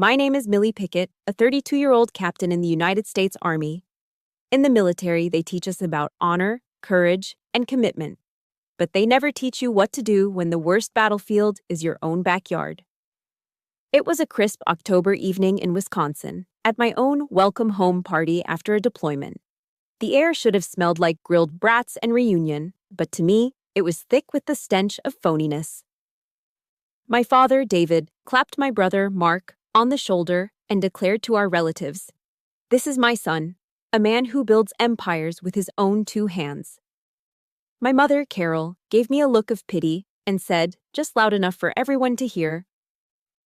My name is Millie Pickett, a 32-year-old captain in the United States Army. In the military, they teach us about honor, courage, and commitment. But they never teach you what to do when the worst battlefield is your own backyard. It was a crisp October evening in Wisconsin, at my own welcome home party after a deployment. The air should have smelled like grilled brats and reunion, but to me, it was thick with the stench of phoniness. My father, David, clapped my brother, Mark, on the shoulder and declared to our relatives, "This is my son, a man who builds empires with his own two hands." My mother, Carol, gave me a look of pity and said, just loud enough for everyone to hear,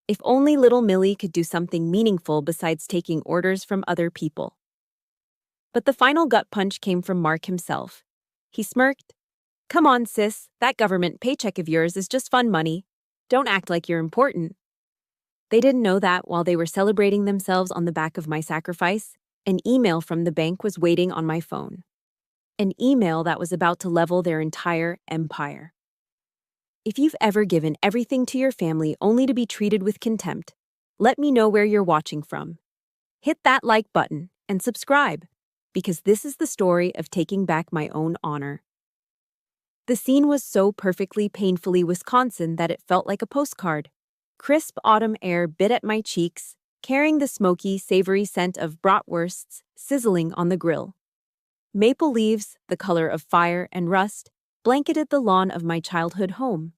"If only little Millie could do something meaningful besides taking orders from other people." But the final gut punch came from Mark himself. He smirked. "Come on, sis, that government paycheck of yours is just fun money. Don't act like you're important." They didn't know that while they were celebrating themselves on the back of my sacrifice, an email from the bank was waiting on my phone. An email that was about to level their entire empire. If you've ever given everything to your family only to be treated with contempt, let me know where you're watching from. Hit that like button and subscribe, because this is the story of taking back my own honor. The scene was so perfectly, painfully Wisconsin that it felt like a postcard. Crisp autumn air bit at my cheeks, carrying the smoky, savory scent of bratwursts sizzling on the grill. Maple leaves, the color of fire and rust, blanketed the lawn of my childhood home.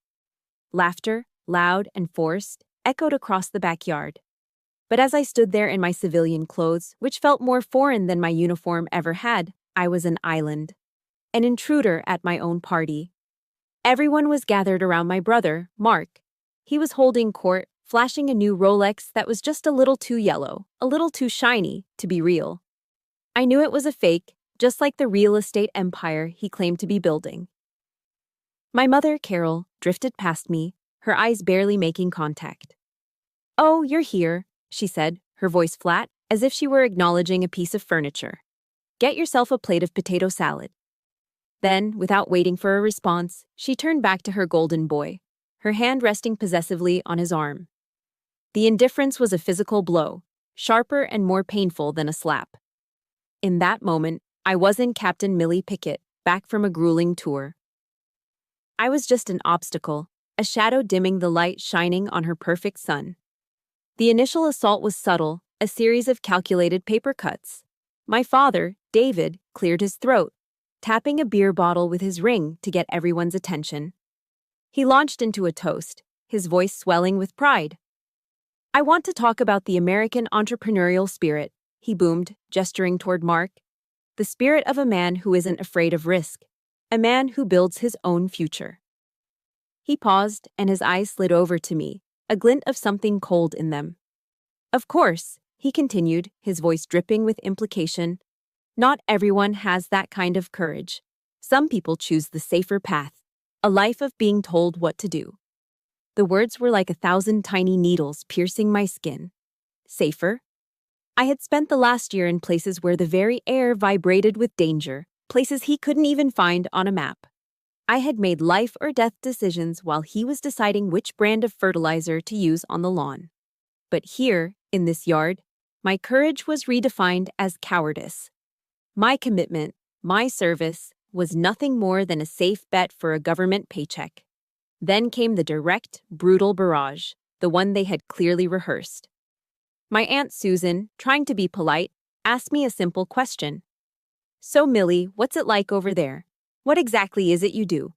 Laughter, loud and forced, echoed across the backyard. But as I stood there in my civilian clothes, which felt more foreign than my uniform ever had, I was an island. An intruder at my own party. Everyone was gathered around my brother, Mark. He was holding court, flashing a new Rolex that was just a little too yellow, a little too shiny, to be real. I knew it was a fake, just like the real estate empire he claimed to be building. My mother, Carol, drifted past me, her eyes barely making contact. "Oh, you're here," she said, her voice flat, as if she were acknowledging a piece of furniture. "Get yourself a plate of potato salad." Then, without waiting for a response, she turned back to her golden boy, her hand resting possessively on his arm. The indifference was a physical blow, sharper and more painful than a slap. In that moment, I wasn't Captain Millie Pickett, back from a grueling tour. I was just an obstacle, a shadow dimming the light shining on her perfect sun. The initial assault was subtle, a series of calculated paper cuts. My father, David, cleared his throat, tapping a beer bottle with his ring to get everyone's attention. He launched into a toast, his voice swelling with pride. "I want to talk about the American entrepreneurial spirit," he boomed, gesturing toward Mark. "The spirit of a man who isn't afraid of risk, a man who builds his own future." He paused, and his eyes slid over to me, a glint of something cold in them. "Of course," he continued, his voice dripping with implication, "not everyone has that kind of courage. Some people choose the safer path, a life of being told what to do." The words were like 1,000 tiny needles piercing my skin. Safer? I had spent the last year in places where the very air vibrated with danger, places he couldn't even find on a map. I had made life or death decisions while he was deciding which brand of fertilizer to use on the lawn. But here, in this yard, my courage was redefined as cowardice. My commitment, my service, was nothing more than a safe bet for a government paycheck. Then came the direct, brutal barrage, the one they had clearly rehearsed. My Aunt Susan, trying to be polite, asked me a simple question. "So, Millie, what's it like over there? What exactly is it you do?"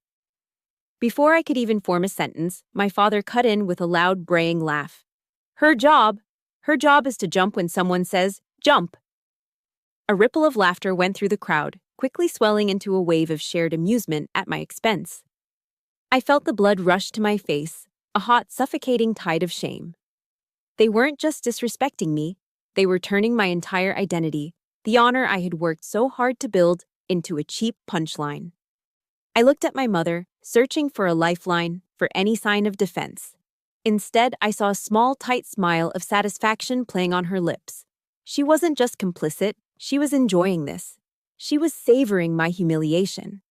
Before I could even form a sentence, my father cut in with a loud, braying laugh. Her job is to jump when someone says, 'Jump.'" A ripple of laughter went through the crowd, quickly swelling into a wave of shared amusement at my expense. I felt the blood rush to my face, a hot, suffocating tide of shame. They weren't just disrespecting me, they were turning my entire identity, the honor I had worked so hard to build, into a cheap punchline. I looked at my mother, searching for a lifeline, for any sign of defense. Instead, I saw a small, tight smile of satisfaction playing on her lips. She wasn't just complicit, she was enjoying this. She was savoring my humiliation.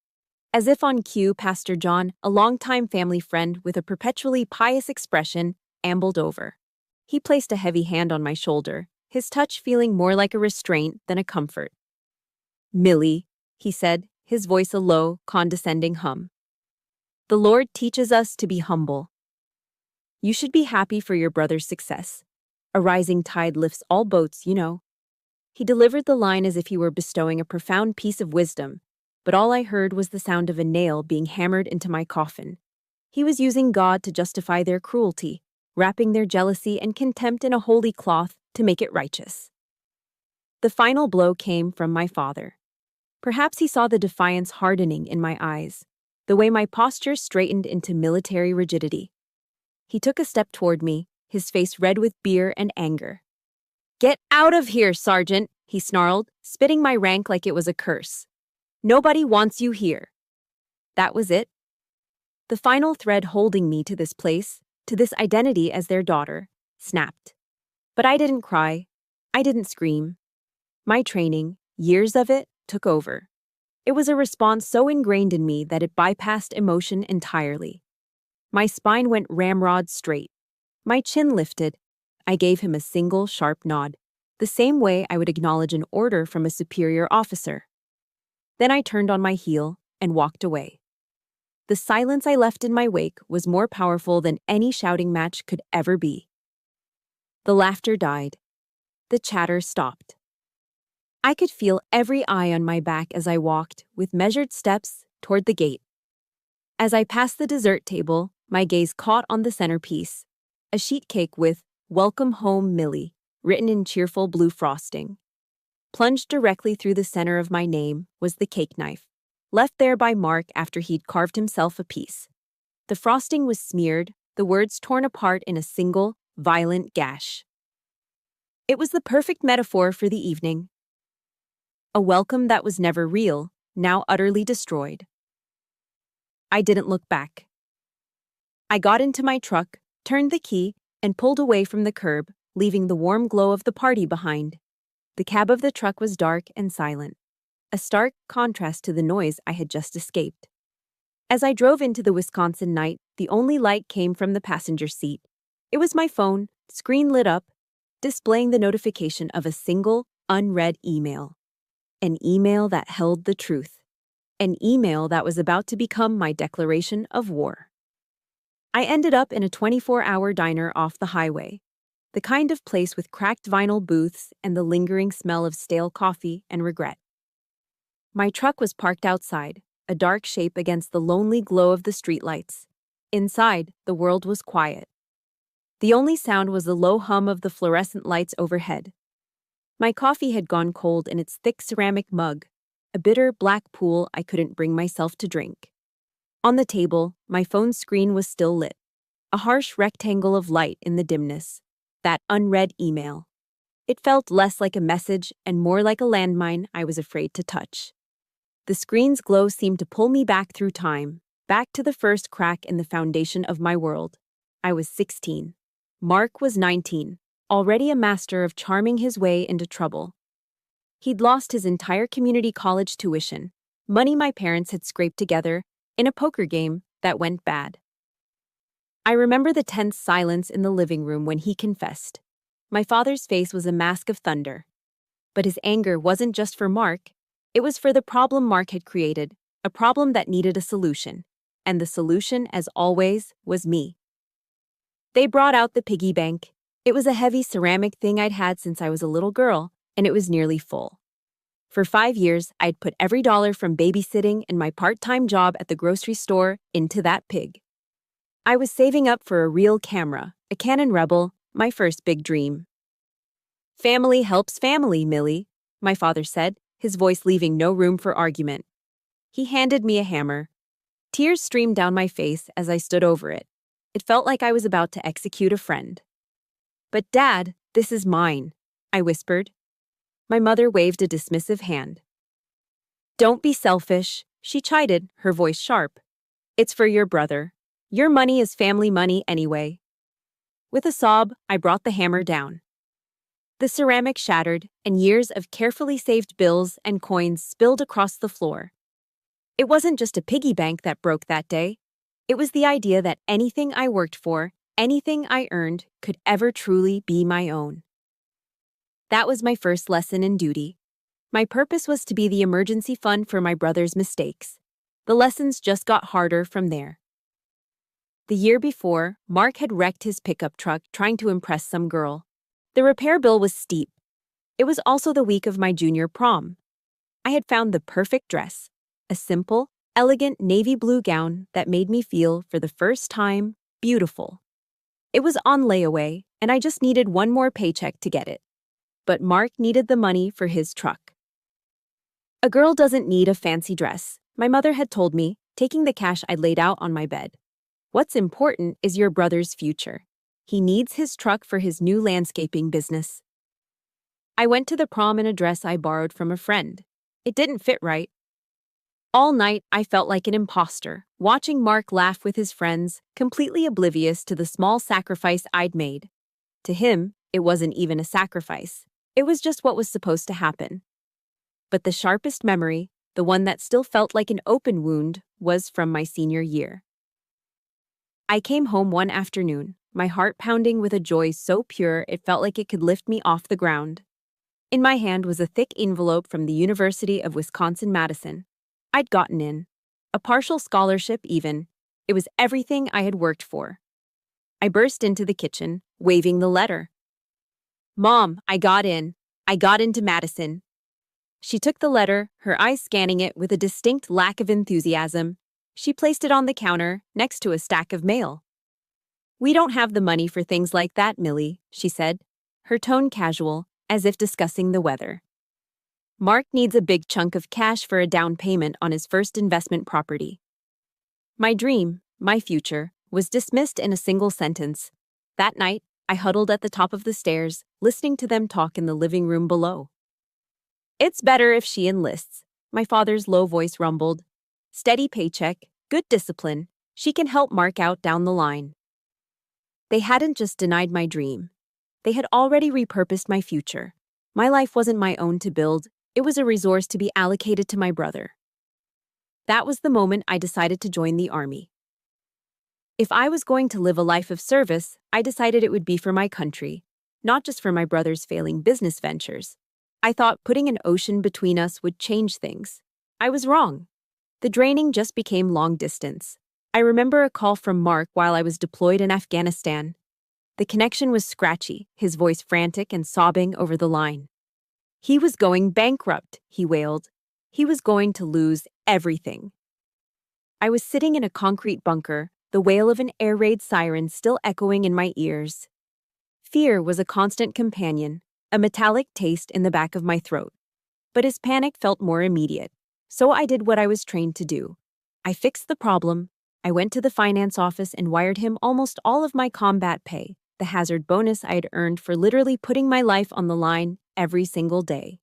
As if on cue, Pastor John, a longtime family friend with a perpetually pious expression, ambled over. He placed a heavy hand on my shoulder, his touch feeling more like a restraint than a comfort. "Millie," he said, his voice a low, condescending hum. "The Lord teaches us to be humble. You should be happy for your brother's success. A rising tide lifts all boats, you know." He delivered the line as if he were bestowing a profound piece of wisdom, but all I heard was the sound of a nail being hammered into my coffin. He was using God to justify their cruelty, wrapping their jealousy and contempt in a holy cloth to make it righteous. The final blow came from my father. Perhaps he saw the defiance hardening in my eyes, the way my posture straightened into military rigidity. He took a step toward me, his face red with beer and anger. "Get out of here, Sergeant," he snarled, spitting my rank like it was a curse. "Nobody wants you here." That was it. The final thread holding me to this place, to this identity as their daughter, snapped. But I didn't cry. I didn't scream. My training, years of it, took over. It was a response so ingrained in me that it bypassed emotion entirely. My spine went ramrod straight. My chin lifted. I gave him a single sharp nod, the same way I would acknowledge an order from a superior officer. Then I turned on my heel and walked away. The silence I left in my wake was more powerful than any shouting match could ever be. The laughter died. The chatter stopped. I could feel every eye on my back as I walked, with measured steps, toward the gate. As I passed the dessert table, my gaze caught on the centerpiece, a sheet cake with "Welcome Home, Millie," written in cheerful blue frosting. Plunged directly through the center of my name was the cake knife, left there by Mark after he'd carved himself a piece. The frosting was smeared, the words torn apart in a single, violent gash. It was the perfect metaphor for the evening. A welcome that was never real, now utterly destroyed. I didn't look back. I got into my truck, turned the key, and pulled away from the curb, leaving the warm glow of the party behind. The cab of the truck was dark and silent, a stark contrast to the noise I had just escaped. As I drove into the Wisconsin night, the only light came from the passenger seat. It was my phone, screen lit up, displaying the notification of a single, unread email. An email that held the truth. An email that was about to become my declaration of war. I ended up in a 24-hour diner off the highway, the kind of place with cracked vinyl booths and the lingering smell of stale coffee and regret. My truck was parked outside, a dark shape against the lonely glow of the streetlights. Inside, the world was quiet. The only sound was the low hum of the fluorescent lights overhead. My coffee had gone cold in its thick ceramic mug, a bitter black pool I couldn't bring myself to drink. On the table, my phone's screen was still lit, a harsh rectangle of light in the dimness, that unread email. It felt less like a message and more like a landmine I was afraid to touch. The screen's glow seemed to pull me back through time, back to the first crack in the foundation of my world. I was 16. Mark was 19. Already a master of charming his way into trouble. He'd lost his entire community college tuition, money my parents had scraped together, in a poker game that went bad. I remember the tense silence in the living room when he confessed. My father's face was a mask of thunder. But his anger wasn't just for Mark, it was for the problem Mark had created, a problem that needed a solution. And the solution, as always, was me. They brought out the piggy bank. It was a heavy ceramic thing I'd had since I was a little girl, and it was nearly full. For 5 years, I'd put every dollar from babysitting and my part-time job at the grocery store into that pig. I was saving up for a real camera, a Canon Rebel, my first big dream. "Family helps family, Millie," my father said, his voice leaving no room for argument. He handed me a hammer. Tears streamed down my face as I stood over it. It felt like I was about to execute a friend. "But Dad, this is mine," I whispered. My mother waved a dismissive hand. "Don't be selfish," she chided, her voice sharp. "It's for your brother. Your money is family money anyway." With a sob, I brought the hammer down. The ceramic shattered, and years of carefully saved bills and coins spilled across the floor. It wasn't just a piggy bank that broke that day. It was the idea that anything I worked for, anything I earned could ever truly be my own. That was my first lesson in duty. My purpose was to be the emergency fund for my brother's mistakes. The lessons just got harder from there. The year before, Mark had wrecked his pickup truck trying to impress some girl. The repair bill was steep. It was also the week of my junior prom. I had found the perfect dress, a simple, elegant navy blue gown that made me feel, for the first time, beautiful. It was on layaway, and I just needed one more paycheck to get it. But Mark needed the money for his truck. A girl doesn't need a fancy dress, my mother had told me, taking the cash I'd laid out on my bed. What's important is your brother's future. He needs his truck for his new landscaping business. I went to the prom in a dress I borrowed from a friend. It didn't fit right. All night, I felt like an imposter, watching Mark laugh with his friends, completely oblivious to the small sacrifice I'd made. To him, it wasn't even a sacrifice. It was just what was supposed to happen. But the sharpest memory, the one that still felt like an open wound, was from my senior year. I came home one afternoon, my heart pounding with a joy so pure it felt like it could lift me off the ground. In my hand was a thick envelope from the University of Wisconsin-Madison. I'd gotten in. A partial scholarship even. It was everything I had worked for. I burst into the kitchen, waving the letter. "Mom, I got in. I got into Madison." She took the letter, her eyes scanning it with a distinct lack of enthusiasm. She placed it on the counter, next to a stack of mail. "We don't have the money for things like that, Millie," she said, her tone casual, as if discussing the weather. "Mark needs a big chunk of cash for a down payment on his first investment property." My dream, my future, was dismissed in a single sentence. That night, I huddled at the top of the stairs, listening to them talk in the living room below. "It's better if she enlists," my father's low voice rumbled. "Steady paycheck, good discipline. She can help Mark out down the line." They hadn't just denied my dream. They had already repurposed my future. My life wasn't my own to build. It was a resource to be allocated to my brother. That was the moment I decided to join the Army. If I was going to live a life of service, I decided it would be for my country, not just for my brother's failing business ventures. I thought putting an ocean between us would change things. I was wrong. The draining just became long distance. I remember a call from Mark while I was deployed in Afghanistan. The connection was scratchy, his voice frantic and sobbing over the line. He was going bankrupt, he wailed. He was going to lose everything. I was sitting in a concrete bunker, the wail of an air raid siren still echoing in my ears. Fear was a constant companion, a metallic taste in the back of my throat. But his panic felt more immediate, so I did what I was trained to do. I fixed the problem. I went to the finance office and wired him almost all of my combat pay, the hazard bonus I had earned for literally putting my life on the line every single day.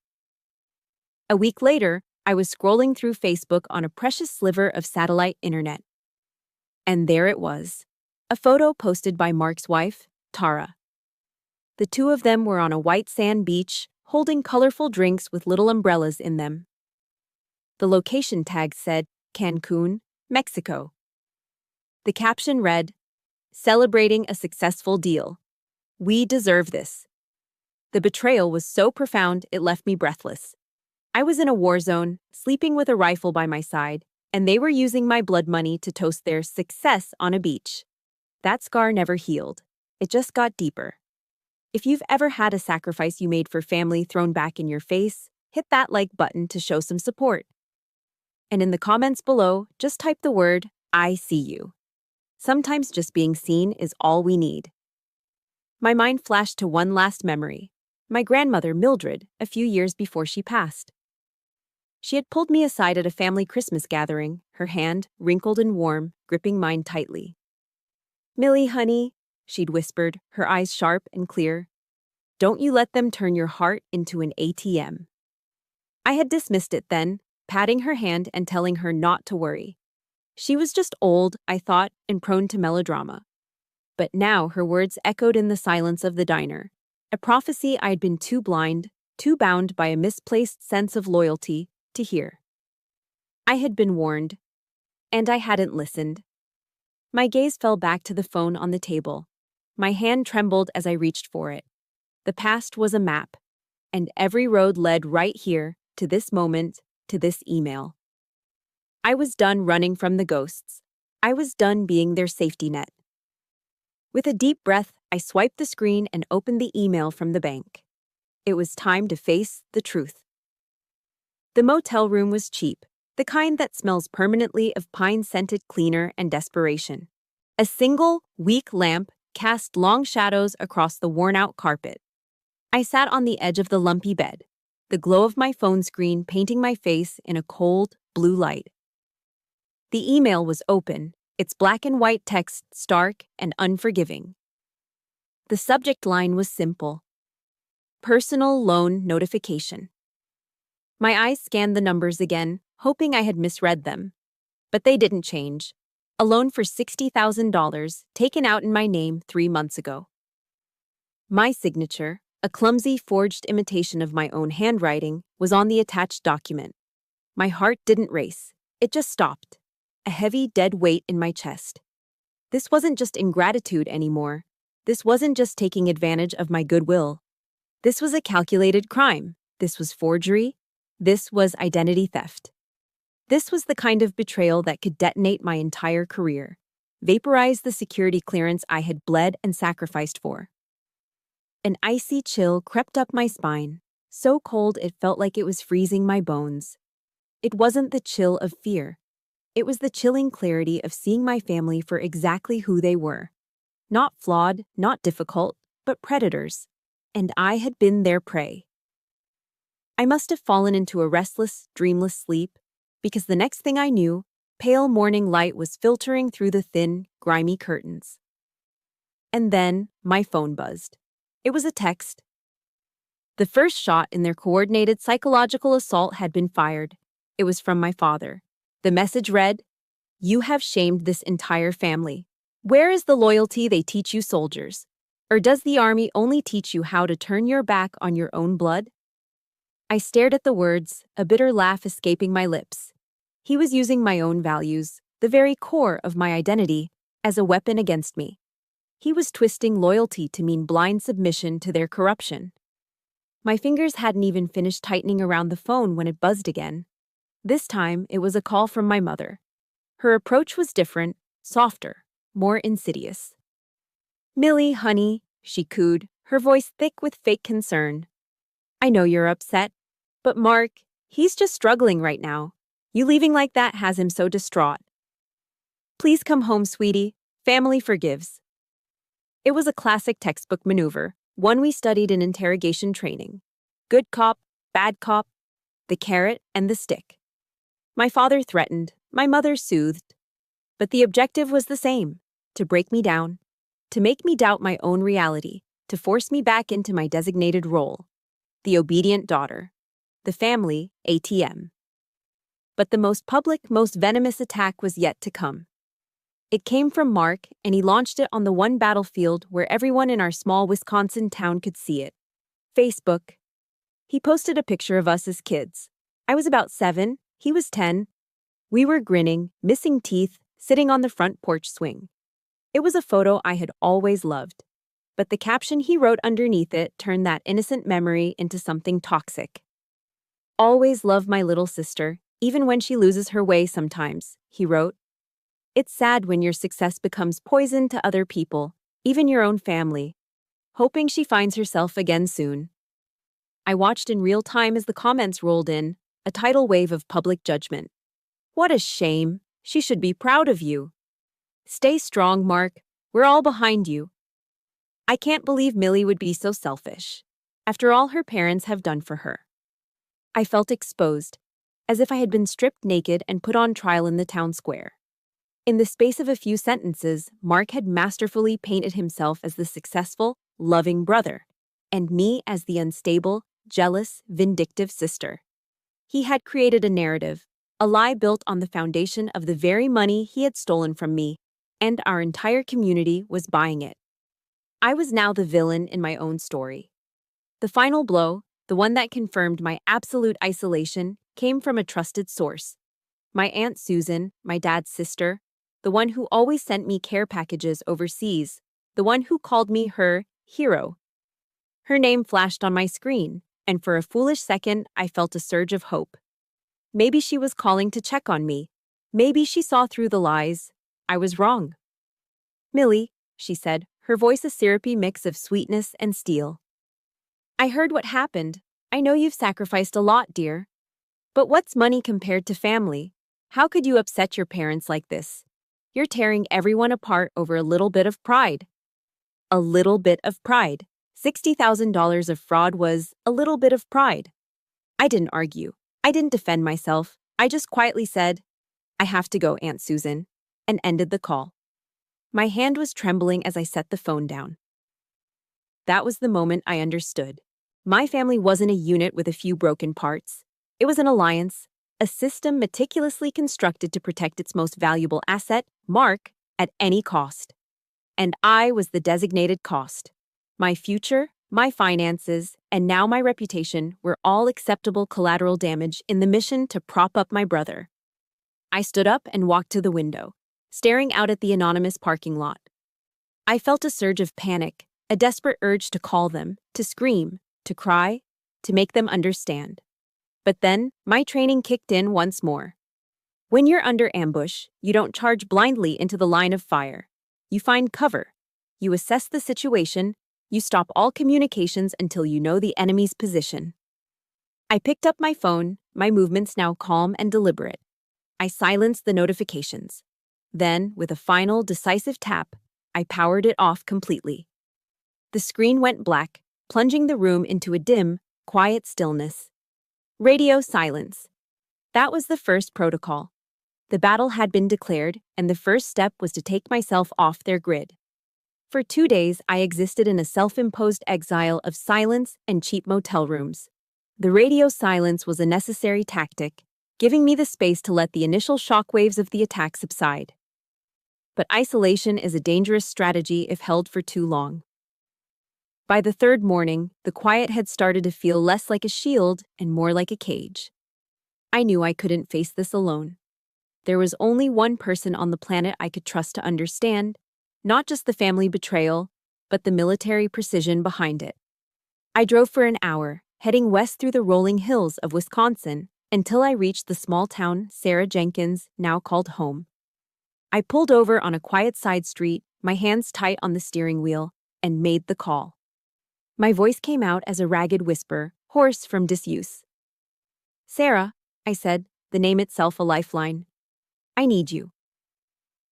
A week later, I was scrolling through Facebook on a precious sliver of satellite internet. And there it was, a photo posted by Mark's wife, Tara. The two of them were on a white sand beach, holding colorful drinks with little umbrellas in them. The location tag said, Cancun, Mexico. The caption read, "Celebrating a successful deal. We deserve this." The betrayal was so profound it left me breathless. I was in a war zone, sleeping with a rifle by my side, and they were using my blood money to toast their success on a beach. That scar never healed. It just got deeper. If you've ever had a sacrifice you made for family thrown back in your face, hit that like button to show some support. And in the comments below, just type the word, "I see you." Sometimes just being seen is all we need. My mind flashed to one last memory. My grandmother, Mildred, a few years before she passed. She had pulled me aside at a family Christmas gathering, her hand, wrinkled and warm, gripping mine tightly. "Millie, honey," she'd whispered, her eyes sharp and clear, "don't you let them turn your heart into an ATM." I had dismissed it then, patting her hand and telling her not to worry. She was just old, I thought, and prone to melodrama. But now her words echoed in the silence of the diner, a prophecy I'd been too blind, too bound by a misplaced sense of loyalty, to hear. I had been warned, and I hadn't listened. My gaze fell back to the phone on the table. My hand trembled as I reached for it. The past was a map, and every road led right here, to this moment, to this email. I was done running from the ghosts. I was done being their safety net. With a deep breath, I swiped the screen and opened the email from the bank. It was time to face the truth. The motel room was cheap, the kind that smells permanently of pine-scented cleaner and desperation. A single, weak lamp cast long shadows across the worn-out carpet. I sat on the edge of the lumpy bed, the glow of my phone screen painting my face in a cold, blue light. The email was open, its black and white text stark and unforgiving. The subject line was simple: personal loan notification. My eyes scanned the numbers again, hoping I had misread them. But they didn't change. A loan for $60,000 taken out in my name 3 months ago. My signature, a clumsy forged imitation of my own handwriting, was on the attached document. My heart didn't race. It just stopped. A heavy, dead weight in my chest. This wasn't just ingratitude anymore. This wasn't just taking advantage of my goodwill. This was a calculated crime. This was forgery. This was identity theft. This was the kind of betrayal that could detonate my entire career, vaporize the security clearance I had bled and sacrificed for. An icy chill crept up my spine, so cold it felt like it was freezing my bones. It wasn't the chill of fear. It was the chilling clarity of seeing my family for exactly who they were. Not flawed, not difficult, but predators. And I had been their prey. I must have fallen into a restless, dreamless sleep, because the next thing I knew, pale morning light was filtering through the thin, grimy curtains. And then my phone buzzed. It was a text. The first shot in their coordinated psychological assault had been fired. It was from my father. The message read, "You have shamed this entire family. Where is the loyalty they teach you soldiers? Or does the army only teach you how to turn your back on your own blood?" I stared at the words, a bitter laugh escaping my lips. He was using my own values, the very core of my identity, as a weapon against me. He was twisting loyalty to mean blind submission to their corruption. My fingers hadn't even finished tightening around the phone when it buzzed again. This time, it was a call from my mother. Her approach was different, softer, more insidious. "Millie, honey," she cooed, her voice thick with fake concern. "I know you're upset, but Mark, he's just struggling right now. You leaving like that has him so distraught. Please come home, sweetie. Family forgives." It was a classic textbook maneuver, one we studied in interrogation training. Good cop, bad cop, the carrot and the stick. My father threatened, my mother soothed. But the objective was the same: to break me down, to make me doubt my own reality, to force me back into my designated role. The obedient daughter. The family ATM. But the most public, most venomous attack was yet to come. It came from Mark, and he launched it on the one battlefield where everyone in our small Wisconsin town could see it. Facebook. He posted a picture of us as kids. I was about 7, he was 10. We were grinning, missing teeth, sitting on the front porch swing. It was a photo I had always loved. But the caption he wrote underneath it turned that innocent memory into something toxic. "Always love my little sister, even when she loses her way sometimes," he wrote. "It's sad when your success becomes poison to other people, even your own family. Hoping she finds herself again soon." I watched in real time as the comments rolled in, a tidal wave of public judgment. "What a shame. She should be proud of you. Stay strong, Mark. We're all behind you. I can't believe Millie would be so selfish, after all her parents have done for her." I felt exposed, as if I had been stripped naked and put on trial in the town square. In the space of a few sentences, Mark had masterfully painted himself as the successful, loving brother, and me as the unstable, jealous, vindictive sister. He had created a narrative, a lie built on the foundation of the very money he had stolen from me, and our entire community was buying it. I was now the villain in my own story. The final blow, the one that confirmed my absolute isolation, came from a trusted source. My Aunt Susan, my dad's sister, the one who always sent me care packages overseas, the one who called me her hero. Her name flashed on my screen, and for a foolish second, I felt a surge of hope. Maybe she was calling to check on me. Maybe she saw through the lies. I was wrong. "Millie," she said, her voice a syrupy mix of sweetness and steel. "I heard what happened. I know you've sacrificed a lot, dear. But what's money compared to family? How could you upset your parents like this? You're tearing everyone apart over a little bit of pride." A little bit of pride. $60,000 of fraud was a little bit of pride. I didn't argue. I didn't defend myself. I just quietly said, "I have to go, Aunt Susan," and ended the call. My hand was trembling as I set the phone down. That was the moment I understood. My family wasn't a unit with a few broken parts. It was an alliance, a system meticulously constructed to protect its most valuable asset, Mark, at any cost. And I was the designated cost. My future, my finances, and now my reputation were all acceptable collateral damage in the mission to prop up my brother. I stood up and walked to the window, staring out at the anonymous parking lot. I felt a surge of panic, a desperate urge to call them, to scream, to cry, to make them understand. But then, my training kicked in once more. When you're under ambush, you don't charge blindly into the line of fire. You find cover. You assess the situation. You stop all communications until you know the enemy's position. I picked up my phone, my movements now calm and deliberate. I silenced the notifications. Then, with a final, decisive tap, I powered it off completely. The screen went black, plunging the room into a dim, quiet stillness. Radio silence. That was the first protocol. The battle had been declared, and the first step was to take myself off their grid. For 2 days, I existed in a self-imposed exile of silence and cheap motel rooms. The radio silence was a necessary tactic, giving me the space to let the initial shockwaves of the attack subside. But isolation is a dangerous strategy if held for too long. By the third morning, the quiet had started to feel less like a shield and more like a cage. I knew I couldn't face this alone. There was only one person on the planet I could trust to understand, not just the family betrayal, but the military precision behind it. I drove for an hour, heading west through the rolling hills of Wisconsin, until I reached the small town Sarah Jenkins now called home. I pulled over on a quiet side street, my hands tight on the steering wheel, and made the call. My voice came out as a ragged whisper, hoarse from disuse. "Sarah," I said, the name itself a lifeline. "I need you."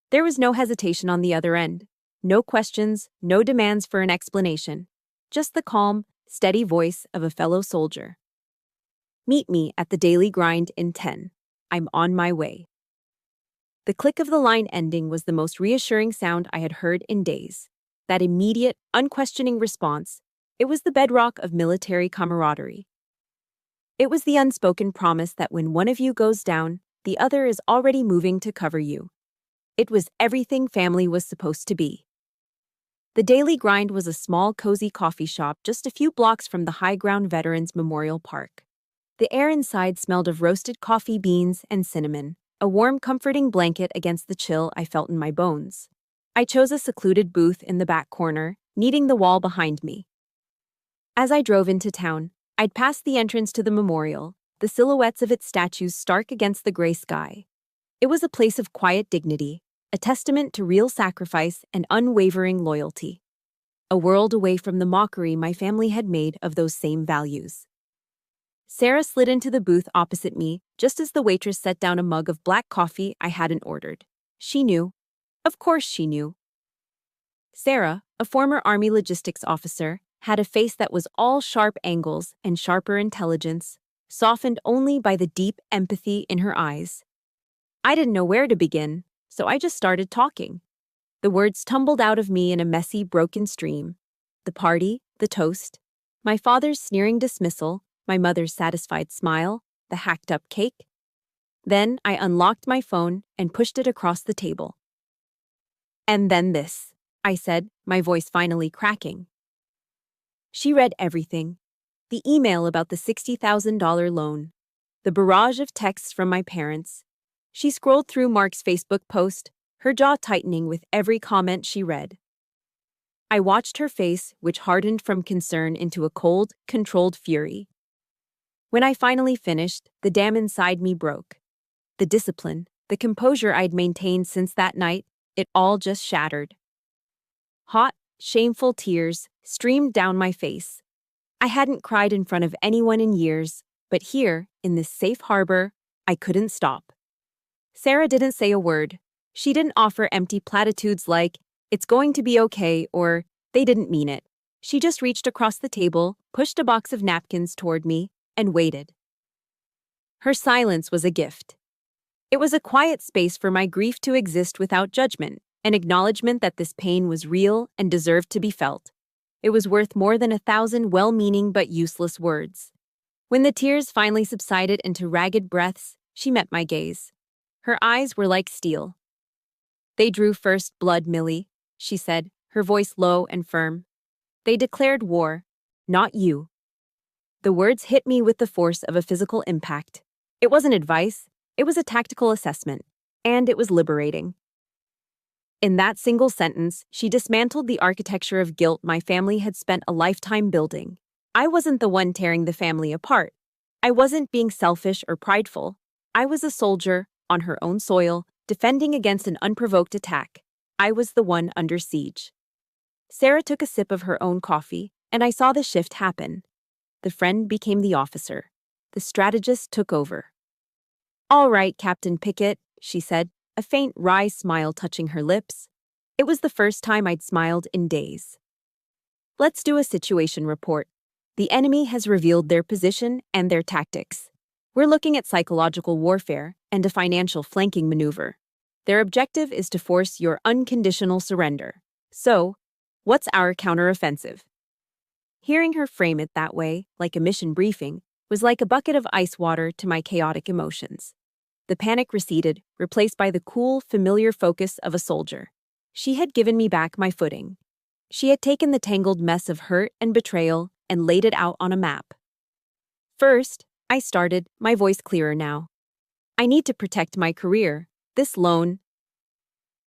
There was no hesitation on the other end. No questions, no demands for an explanation. Just the calm, steady voice of a fellow soldier. "Meet me at the daily grind in 10. I'm on my way." The click of the line ending was the most reassuring sound I had heard in days. That immediate, unquestioning response, it was the bedrock of military camaraderie. It was the unspoken promise that when one of you goes down, the other is already moving to cover you. It was everything family was supposed to be. The Daily Grind was a small, cozy coffee shop just a few blocks from the High Ground Veterans Memorial Park. The air inside smelled of roasted coffee beans and cinnamon, a warm, comforting blanket against the chill I felt in my bones. I chose a secluded booth in the back corner, neating the wall behind me. As I drove into town, I'd passed the entrance to the memorial, the silhouettes of its statues stark against the gray sky. It was a place of quiet dignity, a testament to real sacrifice and unwavering loyalty. A world away from the mockery my family had made of those same values. Sarah slid into the booth opposite me, just as the waitress set down a mug of black coffee I hadn't ordered. She knew. Of course she knew. Sarah, a former Army logistics officer, had a face that was all sharp angles and sharper intelligence, softened only by the deep empathy in her eyes. I didn't know where to begin, so I just started talking. The words tumbled out of me in a messy, broken stream. The party, the toast, my father's sneering dismissal, my mother's satisfied smile, the hacked-up cake. Then I unlocked my phone and pushed it across the table. "And then this," I said, my voice finally cracking. She read everything. The email about the $60,000 loan. The barrage of texts from my parents. She scrolled through Mark's Facebook post, her jaw tightening with every comment she read. I watched her face, which hardened from concern into a cold, controlled fury. When I finally finished, the dam inside me broke. The discipline, the composure I'd maintained since that night, it all just shattered. Hot, shameful tears streamed down my face. I hadn't cried in front of anyone in years, but here, in this safe harbor, I couldn't stop. Sarah didn't say a word. She didn't offer empty platitudes like, "It's going to be okay," or "They didn't mean it." She just reached across the table, pushed a box of napkins toward me, and waited. Her silence was a gift. It was a quiet space for my grief to exist without judgment, an acknowledgement that this pain was real and deserved to be felt. It was worth more than 1,000 well-meaning but useless words. When the tears finally subsided into ragged breaths, she met my gaze. Her eyes were like steel. "They drew first blood, Millie," she said, her voice low and firm. "They declared war, not you." The words hit me with the force of a physical impact. It wasn't advice, it was a tactical assessment, and it was liberating. In that single sentence, she dismantled the architecture of guilt my family had spent a lifetime building. I wasn't the one tearing the family apart. I wasn't being selfish or prideful. I was a soldier, on her own soil, defending against an unprovoked attack. I was the one under siege. Sarah took a sip of her own coffee, and I saw the shift happen. The friend became the officer. The strategist took over. "All right, Captain Pickett," she said, a faint wry smile touching her lips. It was the first time I'd smiled in days. "Let's do a situation report. The enemy has revealed their position and their tactics. We're looking at psychological warfare and a financial flanking maneuver. Their objective is to force your unconditional surrender. So, what's our counteroffensive?" Hearing her frame it that way, like a mission briefing, was like a bucket of ice water to my chaotic emotions. The panic receded, replaced by the cool, familiar focus of a soldier. She had given me back my footing. She had taken the tangled mess of hurt and betrayal and laid it out on a map. "First," I started, my voice clearer now. "I need to protect my career. This loan—"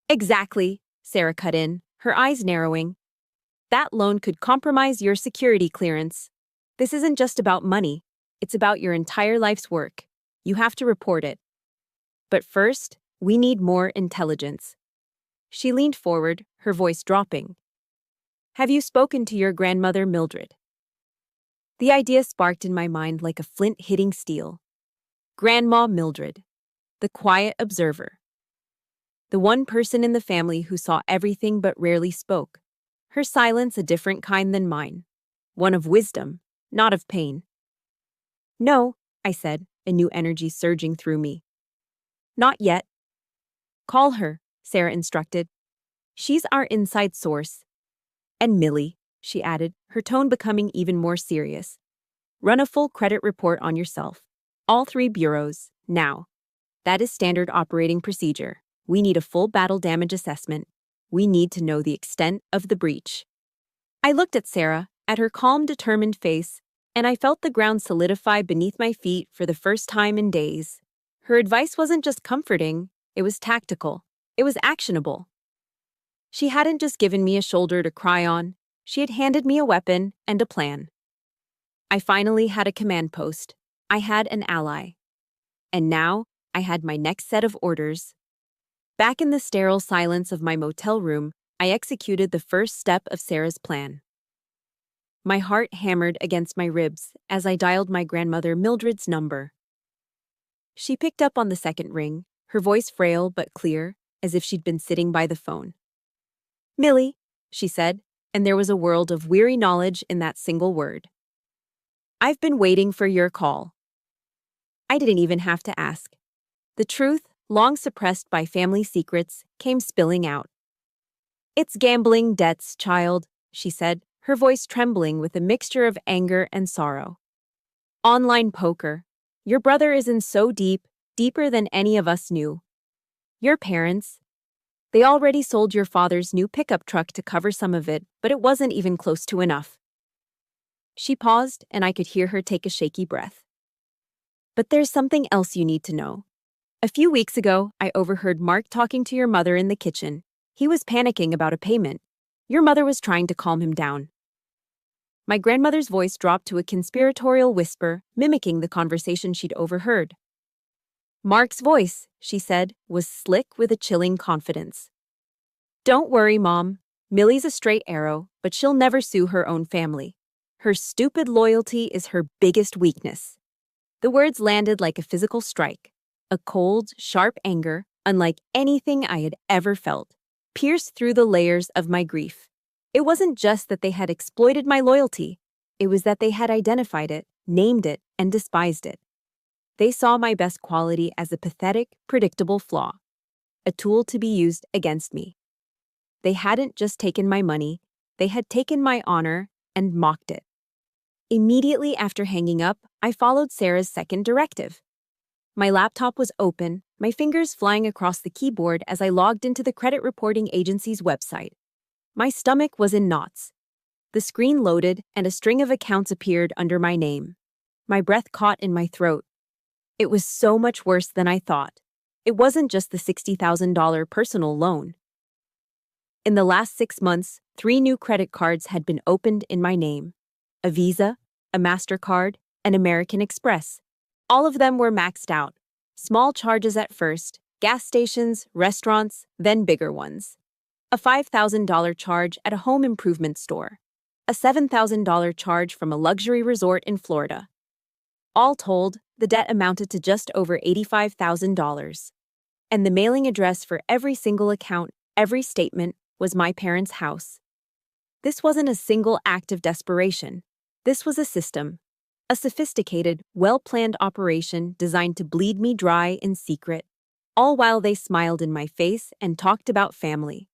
"Exactly," Sarah cut in, her eyes narrowing. "That loan could compromise your security clearance. This isn't just about money. It's about your entire life's work. You have to report it. But first, we need more intelligence." She leaned forward, her voice dropping. "Have you spoken to your grandmother, Mildred?" The idea sparked in my mind like a flint hitting steel. Grandma Mildred, the quiet observer. The one person in the family who saw everything but rarely spoke. Her silence a different kind than mine. One of wisdom, not of pain. "No," I said, a new energy surging through me. "Not yet." "Call her," Sarah instructed. "She's our inside source. And Millie," she added, her tone becoming even more serious. "Run a full credit report on yourself. All 3 bureaus, now. That is standard operating procedure. We need a full battle damage assessment. We need to know the extent of the breach." I looked at Sarah, at her calm, determined face, and I felt the ground solidify beneath my feet for the first time in days. Her advice wasn't just comforting, it was tactical. It was actionable. She hadn't just given me a shoulder to cry on, she had handed me a weapon and a plan. I finally had a command post. I had an ally. And now, I had my next set of orders. Back in the sterile silence of my motel room, I executed the first step of Sarah's plan. My heart hammered against my ribs as I dialed my grandmother Mildred's number. She picked up on the second ring, her voice frail but clear, as if she'd been sitting by the phone. "Millie," she said, and there was a world of weary knowledge in that single word. "I've been waiting for your call." I didn't even have to ask. The truth, long suppressed by family secrets, came spilling out. "It's gambling debts, child," she said, her voice trembling with a mixture of anger and sorrow. "Online poker. Your brother is in so deep, deeper than any of us knew. Your parents, they already sold your father's new pickup truck to cover some of it, but it wasn't even close to enough." She paused, and I could hear her take a shaky breath. "But there's something else you need to know. A few weeks ago, I overheard Mark talking to your mother in the kitchen. He was panicking about a payment. Your mother was trying to calm him down. My grandmother's voice dropped to a conspiratorial whisper, mimicking the conversation she'd overheard. Mark's voice, she said, was slick with a chilling confidence. Don't worry, Mom. Millie's a straight arrow, but she'll never sue her own family. Her stupid loyalty is her biggest weakness. The words landed like a physical strike. A cold, sharp anger, unlike anything I had ever felt, pierced through the layers of my grief. It wasn't just that they had exploited my loyalty. It was that they had identified it, named it, and despised it. They saw my best quality as a pathetic, predictable flaw, a tool to be used against me. They hadn't just taken my money, they had taken my honor and mocked it. Immediately after hanging up, I followed Sarah's second directive. My laptop was open, my fingers flying across the keyboard as I logged into the credit reporting agency's website. My stomach was in knots. The screen loaded and a string of accounts appeared under my name. My breath caught in my throat. It was so much worse than I thought. It wasn't just the $60,000 personal loan. In the last 6 months, 3 new credit cards had been opened in my name. A Visa, a MasterCard, and American Express. All of them were maxed out. Small charges at first, gas stations, restaurants, then bigger ones. A $5,000 charge at a home improvement store. A $7,000 charge from a luxury resort in Florida. All told, the debt amounted to just over $85,000. And the mailing address for every single account, every statement, was my parents' house. This wasn't a single act of desperation. This was a system. A sophisticated, well-planned operation designed to bleed me dry in secret, all while they smiled in my face and talked about family.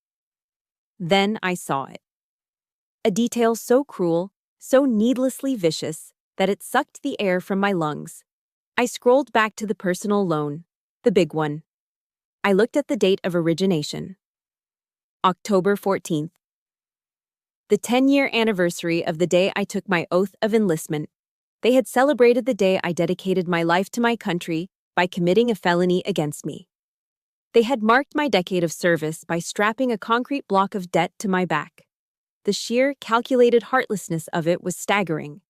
Then I saw it. A detail so cruel, so needlessly vicious, that it sucked the air from my lungs. I scrolled back to the personal loan, the big one. I looked at the date of origination. October 14th. The 10-year anniversary of the day I took my oath of enlistment. They had celebrated the day I dedicated my life to my country by committing a felony against me. They had marked my decade of service by strapping a concrete block of debt to my back. The sheer, calculated heartlessness of it was staggering.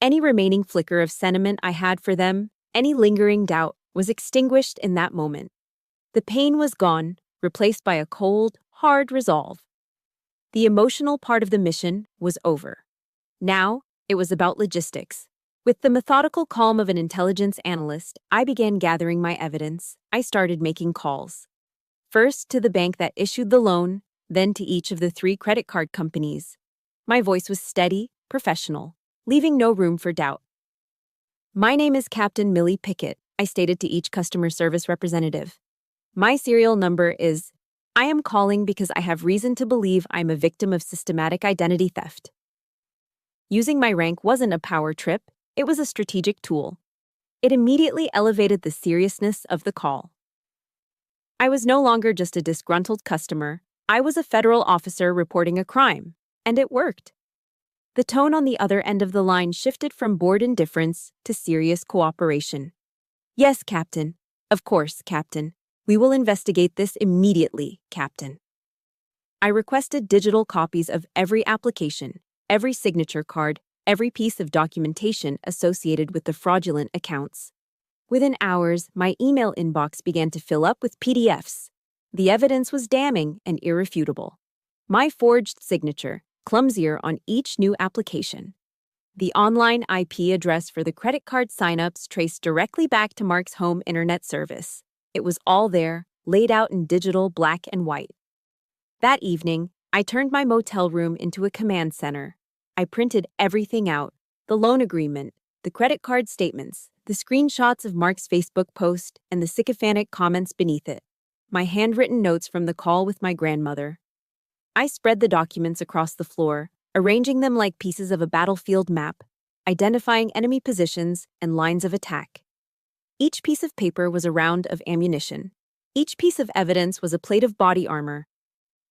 Any remaining flicker of sentiment I had for them, any lingering doubt, was extinguished in that moment. The pain was gone, replaced by a cold, hard resolve. The emotional part of the mission was over. Now, it was about logistics. With the methodical calm of an intelligence analyst, I began gathering my evidence. I started making calls. First to the bank that issued the loan, then to each of the 3 credit card companies. My voice was steady, professional, leaving no room for doubt. My name is Captain Millie Pickett, I stated to each customer service representative. My serial number is, I am calling because I have reason to believe I'm a victim of systematic identity theft. Using my rank wasn't a power trip, it was a strategic tool. It immediately elevated the seriousness of the call. I was no longer just a disgruntled customer, I was a federal officer reporting a crime, and it worked. The tone on the other end of the line shifted from bored indifference to serious cooperation. Yes, Captain. Of course, Captain. We will investigate this immediately, Captain. I requested digital copies of every application, every signature card, every piece of documentation associated with the fraudulent accounts. Within hours, my email inbox began to fill up with PDFs. The evidence was damning and irrefutable. My forged signature, clumsier on each new application. The online IP address for the credit card signups traced directly back to Mark's home internet service. It was all there, laid out in digital black and white. That evening, I turned my motel room into a command center. I printed everything out, the loan agreement, the credit card statements, the screenshots of Mark's Facebook post, and the sycophantic comments beneath it. My handwritten notes from the call with my grandmother. I spread the documents across the floor, arranging them like pieces of a battlefield map, identifying enemy positions and lines of attack. Each piece of paper was a round of ammunition. Each piece of evidence was a plate of body armor.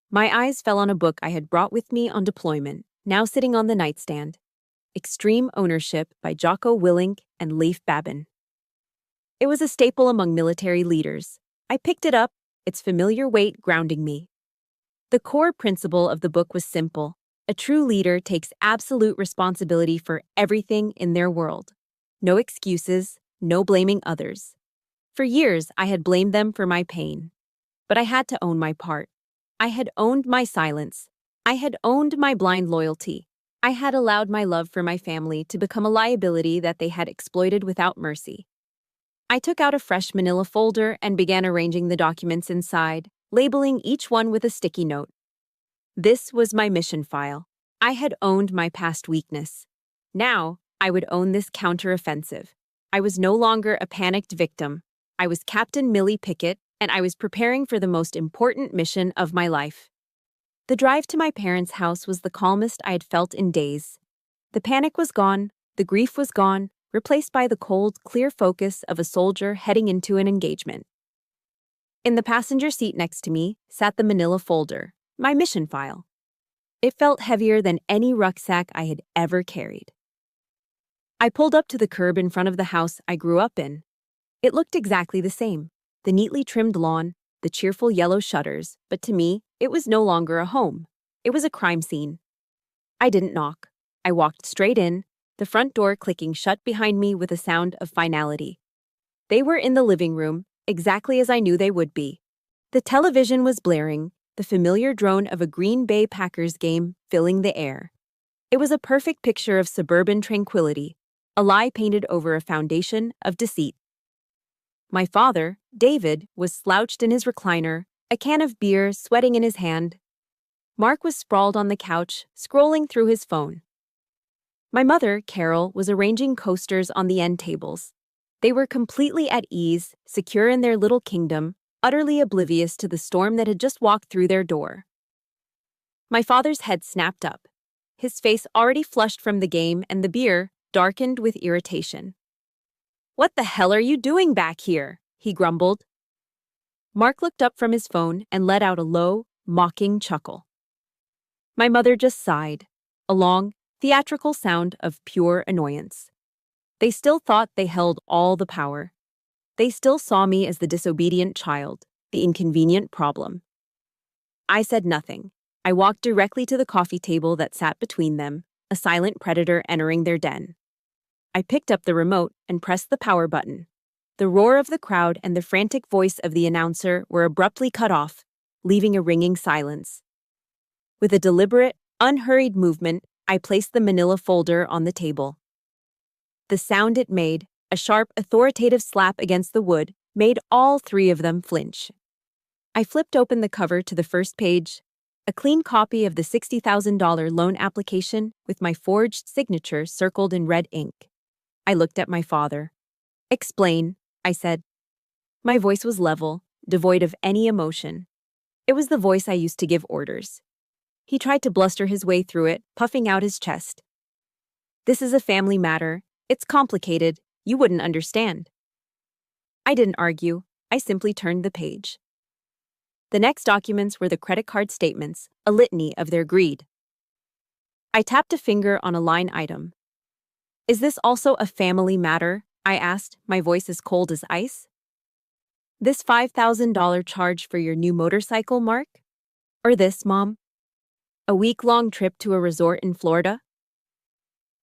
My eyes fell on a book I had brought with me on deployment, now sitting on the nightstand. Extreme Ownership by Jocko Willink and Leif Babin. It was a staple among military leaders. I picked it up, its familiar weight grounding me. The core principle of the book was simple. A true leader takes absolute responsibility for everything in their world. No excuses, no blaming others. For years, I had blamed them for my pain. But I had to own my part. I had owned my silence. I had owned my blind loyalty. I had allowed my love for my family to become a liability that they had exploited without mercy. I took out a fresh manila folder and began arranging the documents inside, labeling each one with a sticky note. This was my mission file. I had owned my past weakness. Now, I would own this counteroffensive. I was no longer a panicked victim. I was Captain Millie Pickett, and I was preparing for the most important mission of my life. The drive to my parents' house was the calmest I had felt in days. The panic was gone, the grief was gone, replaced by the cold, clear focus of a soldier heading into an engagement. In the passenger seat next to me sat the manila folder, my mission file. It felt heavier than any rucksack I had ever carried. I pulled up to the curb in front of the house I grew up in. It looked exactly the same, the neatly trimmed lawn, the cheerful yellow shutters, but to me, it was no longer a home. It was a crime scene. I didn't knock. I walked straight in, the front door clicking shut behind me with a sound of finality. They were in the living room, exactly as I knew they would be. The television was blaring, the familiar drone of a Green Bay Packers game filling the air. It was a perfect picture of suburban tranquility, a lie painted over a foundation of deceit. My father, David, was slouched in his recliner, a can of beer sweating in his hand. Mark was sprawled on the couch, scrolling through his phone. My mother, Carol, was arranging coasters on the end tables. They were completely at ease, secure in their little kingdom, utterly oblivious to the storm that had just walked through their door. My father's head snapped up. His face already flushed from the game and the beer, darkened with irritation. "What the hell are you doing back here?" he grumbled. Mark looked up from his phone and let out a low, mocking chuckle. My mother just sighed, a long, theatrical sound of pure annoyance. They still thought they held all the power. They still saw me as the disobedient child, the inconvenient problem. I said nothing. I walked directly to the coffee table that sat between them, a silent predator entering their den. I picked up the remote and pressed the power button. The roar of the crowd and the frantic voice of the announcer were abruptly cut off, leaving a ringing silence. With a deliberate, unhurried movement, I placed the manila folder on the table. The sound it made, a sharp, authoritative slap against the wood, made all three of them flinch. I flipped open the cover to the first page, a clean copy of the $60,000 loan application with my forged signature circled in red ink. I looked at my father. "Explain," I said. My voice was level, devoid of any emotion. It was the voice I used to give orders. He tried to bluster his way through it, puffing out his chest. "This is a family matter. It's complicated. You wouldn't understand." I didn't argue. I simply turned the page. The next documents were the credit card statements, a litany of their greed. I tapped a finger on a line item. "Is this also a family matter?" I asked, my voice as cold as ice. "This $5,000 charge for your new motorcycle, Mark? Or this, Mom? A week-long trip to a resort in Florida?"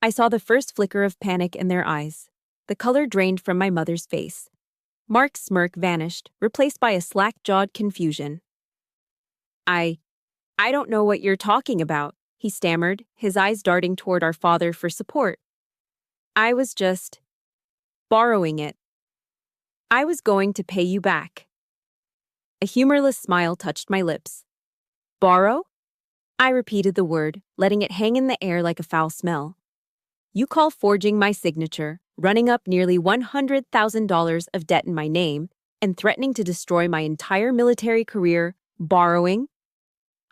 I saw the first flicker of panic in their eyes. The color drained from my mother's face. Mark's smirk vanished, replaced by a slack-jawed confusion. I don't know what you're talking about," he stammered, his eyes darting toward our father for support. "I was just borrowing it. I was going to pay you back." A humorless smile touched my lips. "Borrow?" I repeated the word, letting it hang in the air like a foul smell. "You call forging my signature, running up nearly $100,000 of debt in my name, and threatening to destroy my entire military career, borrowing?"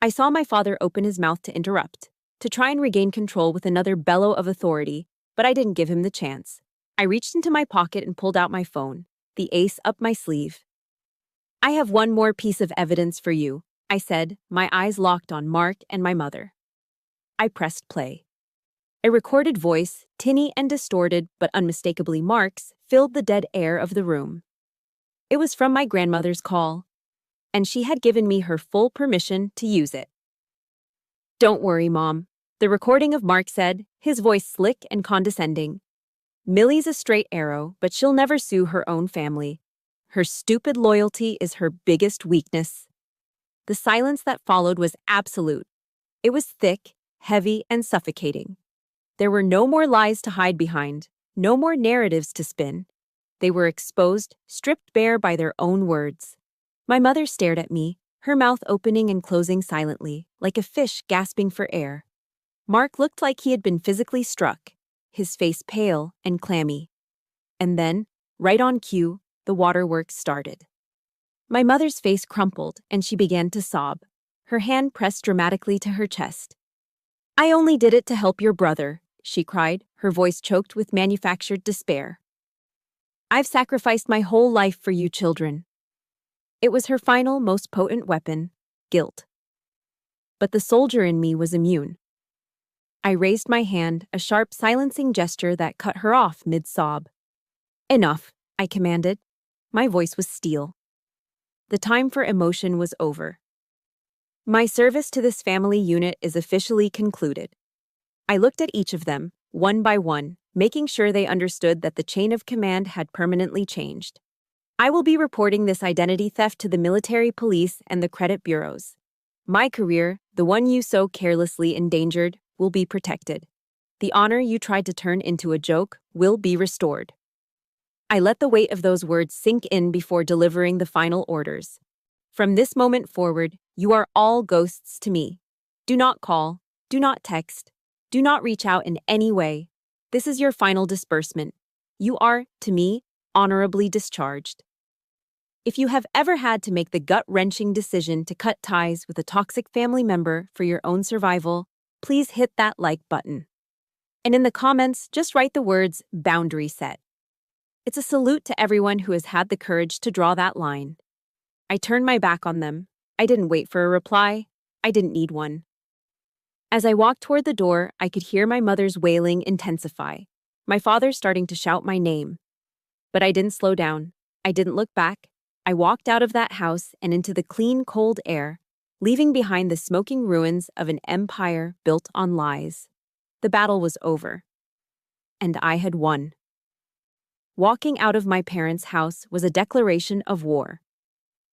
I saw my father open his mouth to interrupt, to try and regain control with another bellow of authority, but I didn't give him the chance. I reached into my pocket and pulled out my phone, the ace up my sleeve. "I have one more piece of evidence for you," I said, my eyes locked on Mark and my mother. I pressed play. A recorded voice, tinny and distorted but unmistakably Mark's, filled the dead air of the room. It was from my grandmother's call. and she had given me her full permission to use it. "Don't worry, Mom," the recording of Mark said, his voice slick and condescending. "Millie's a straight arrow, but she'll never sue her own family. Her stupid loyalty is her biggest weakness." The silence that followed was absolute. It was thick, heavy, and suffocating. There were no more lies to hide behind, no more narratives to spin. They were exposed, stripped bare by their own words. My mother stared at me, her mouth opening and closing silently, like a fish gasping for air. Mark looked like he had been physically struck, his face pale and clammy. And then, right on cue, the waterworks started. My mother's face crumpled and she began to sob, her hand pressed dramatically to her chest. "I only did it to help your brother," she cried, her voice choked with manufactured despair. "I've sacrificed my whole life for you children." It was her final, most potent weapon, guilt. But the soldier in me was immune. I raised my hand, a sharp, silencing gesture that cut her off mid-sob. "Enough," I commanded. My voice was steel. The time for emotion was over. "My service to this family unit is officially concluded." I looked at each of them, one by one, making sure they understood that the chain of command had permanently changed. "I will be reporting this identity theft to the military police and the credit bureaus. My career, the one you so carelessly endangered, will be protected. The honor you tried to turn into a joke will be restored." I let the weight of those words sink in before delivering the final orders. "From this moment forward, you are all ghosts to me. Do not call, do not text, do not reach out in any way. This is your final disbursement. You are, to me, honorably discharged." If you have ever had to make the gut-wrenching decision to cut ties with a toxic family member for your own survival, please hit that like button. And in the comments, just write the words "boundary set." It's a salute to everyone who has had the courage to draw that line. I turned my back on them. I didn't wait for a reply. I didn't need one. As I walked toward the door, I could hear my mother's wailing intensify, my father starting to shout my name. But I didn't slow down. I didn't look back. I walked out of that house and into the clean, cold air, leaving behind the smoking ruins of an empire built on lies. The battle was over. And I had won. Walking out of my parents' house was a declaration of war.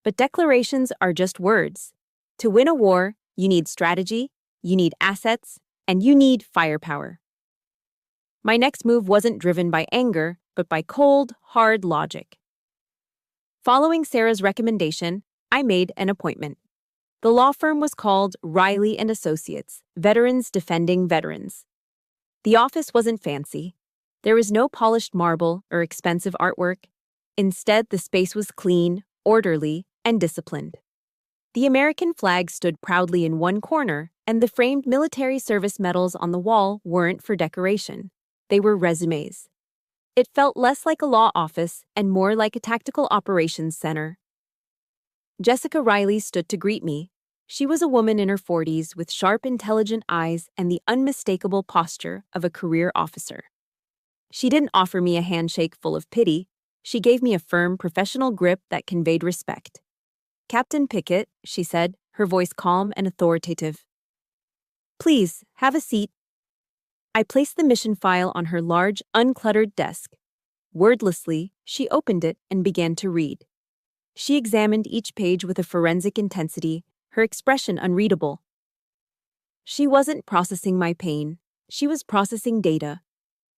But declarations are just words. To win a war, you need strategy, you need assets, and you need firepower. My next move wasn't driven by anger, but by cold, hard logic. Following Sarah's recommendation, I made an appointment. The law firm was called Riley and Associates, Veterans Defending Veterans. The office wasn't fancy. There was no polished marble or expensive artwork. Instead, the space was clean, orderly, and disciplined. The American flag stood proudly in one corner, and the framed military service medals on the wall weren't for decoration. They were resumes. It felt less like a law office and more like a tactical operations center. Jessica Riley stood to greet me. She was a woman in her 40s with sharp, intelligent eyes and the unmistakable posture of a career officer. She didn't offer me a handshake full of pity. She gave me a firm, professional grip that conveyed respect. "Captain Pickett," she said, her voice calm and authoritative. "Please, have a seat." I placed the mission file on her large, uncluttered desk. Wordlessly, she opened it and began to read. She examined each page with a forensic intensity, her expression unreadable. She wasn't processing my pain. She was processing data.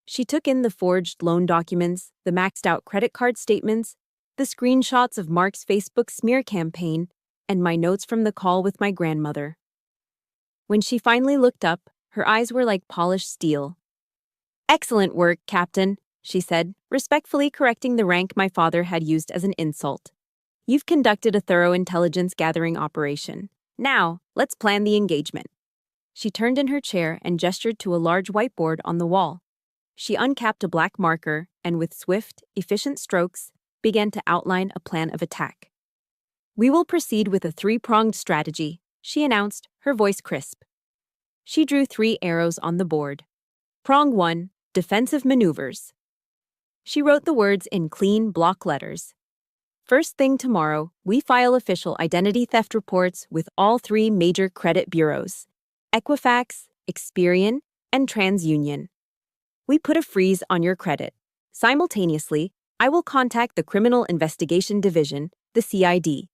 She took in the forged loan documents, the maxed-out credit card statements, the screenshots of Mark's Facebook smear campaign, and my notes from the call with my grandmother. When she finally looked up, her eyes were like polished steel. "Excellent work, Captain," she said, respectfully correcting the rank my father had used as an insult. "You've conducted a thorough intelligence-gathering operation. Now, let's plan the engagement." She turned in her chair and gestured to a large whiteboard on the wall. She uncapped a black marker and, with swift, efficient strokes, began to outline a plan of attack. "We will proceed with a three-pronged strategy," she announced, her voice crisp. She drew 3 arrows on the board. Prong 1, defensive maneuvers. She wrote the words in clean block letters. First thing tomorrow, we file official identity theft reports with all three major credit bureaus: Equifax, Experian, and TransUnion. We put a freeze on your credit. Simultaneously, I will contact the Criminal Investigation Division, the CID.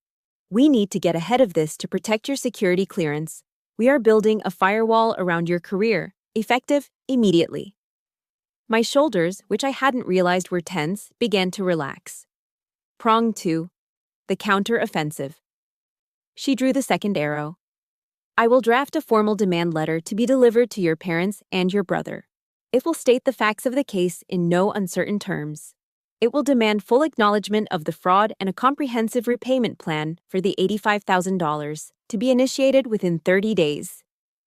We need to get ahead of this to protect your security clearance. We are building a firewall around your career, effective immediately. My shoulders, which I hadn't realized were tense, began to relax. Prong 2. The counter-offensive. She drew the second arrow. I will draft a formal demand letter to be delivered to your parents and your brother. It will state the facts of the case in no uncertain terms. It will demand full acknowledgement of the fraud and a comprehensive repayment plan for the $85,000 to be initiated within 30 days.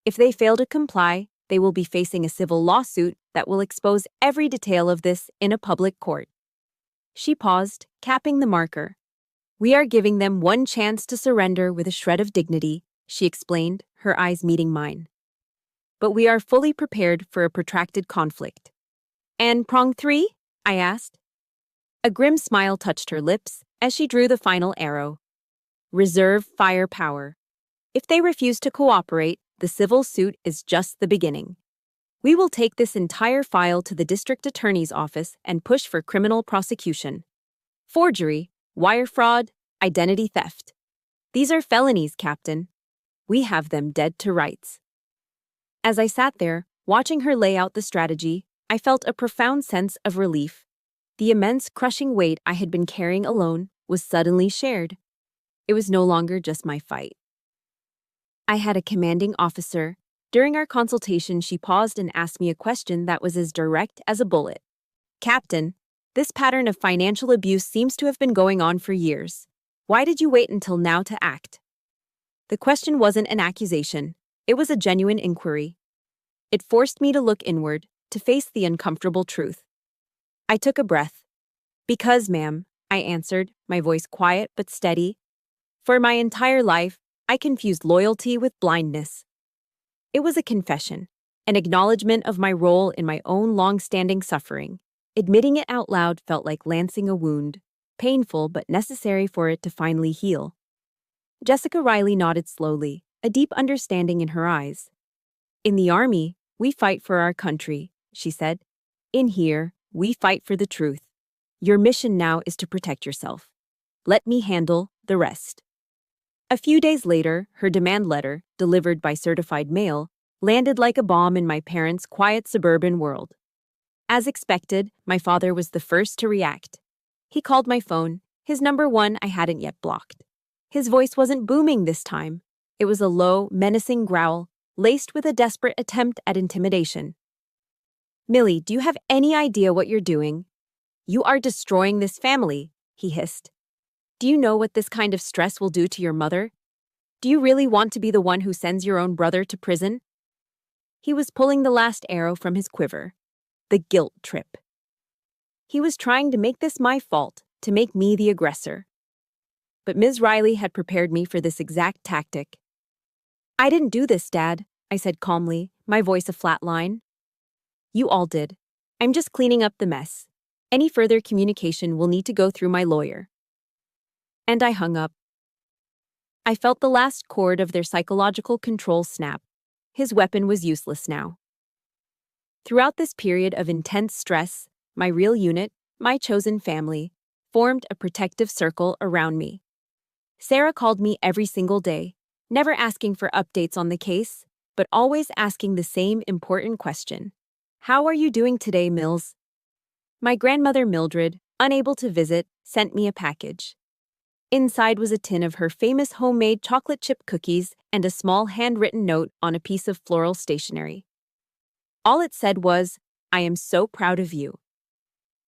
If they fail to comply, they will be facing a civil lawsuit that will expose every detail of this in a public court. She paused, capping the marker. We are giving them one chance to surrender with a shred of dignity, she explained, her eyes meeting mine. But we are fully prepared for a protracted conflict. And prong 3? I asked. A grim smile touched her lips as she drew the final arrow. Reserve firepower. If they refuse to cooperate, the civil suit is just the beginning. We will take this entire file to the district attorney's office and push for criminal prosecution. Forgery, wire fraud, identity theft. These are felonies, Captain. We have them dead to rights. As I sat there, watching her lay out the strategy, I felt a profound sense of relief. The immense, crushing weight I had been carrying alone was suddenly shared. It was no longer just my fight. I had a commanding officer. During our consultation, she paused and asked me a question that was as direct as a bullet. Captain, this pattern of financial abuse seems to have been going on for years. Why did you wait until now to act? The question wasn't an accusation. It was a genuine inquiry. It forced me to look inward, to face the uncomfortable truth. I took a breath. Because, ma'am, I answered, my voice quiet but steady. For my entire life, I confused loyalty with blindness. It was a confession, an acknowledgement of my role in my own long-standing suffering. Admitting it out loud felt like lancing a wound, painful but necessary for it to finally heal. Jessica Riley nodded slowly, a deep understanding in her eyes. In the Army, we fight for our country, she said. In here, we fight for the truth. Your mission now is to protect yourself. Let me handle the rest. A few days later, her demand letter, delivered by certified mail, landed like a bomb in my parents' quiet suburban world. As expected, my father was the first to react. He called my phone, his number one I hadn't yet blocked. His voice wasn't booming this time. It was a low, menacing growl, laced with a desperate attempt at intimidation. Millie, do you have any idea what you're doing? You are destroying this family, he hissed. Do you know what this kind of stress will do to your mother? Do you really want to be the one who sends your own brother to prison? He was pulling the last arrow from his quiver. The guilt trip. He was trying to make this my fault, to make me the aggressor. But Ms. Riley had prepared me for this exact tactic. I didn't do this, Dad, I said calmly, my voice a flat line. You all did. I'm just cleaning up the mess. Any further communication will need to go through my lawyer. And I hung up. I felt the last chord of their psychological control snap. His weapon was useless now. Throughout this period of intense stress, my real unit, my chosen family, formed a protective circle around me. Sarah called me every single day, never asking for updates on the case, but always asking the same important question. How are you doing today, Mills? My grandmother Mildred, unable to visit, sent me a package. Inside was a tin of her famous homemade chocolate chip cookies and a small handwritten note on a piece of floral stationery. All it said was, I am so proud of you.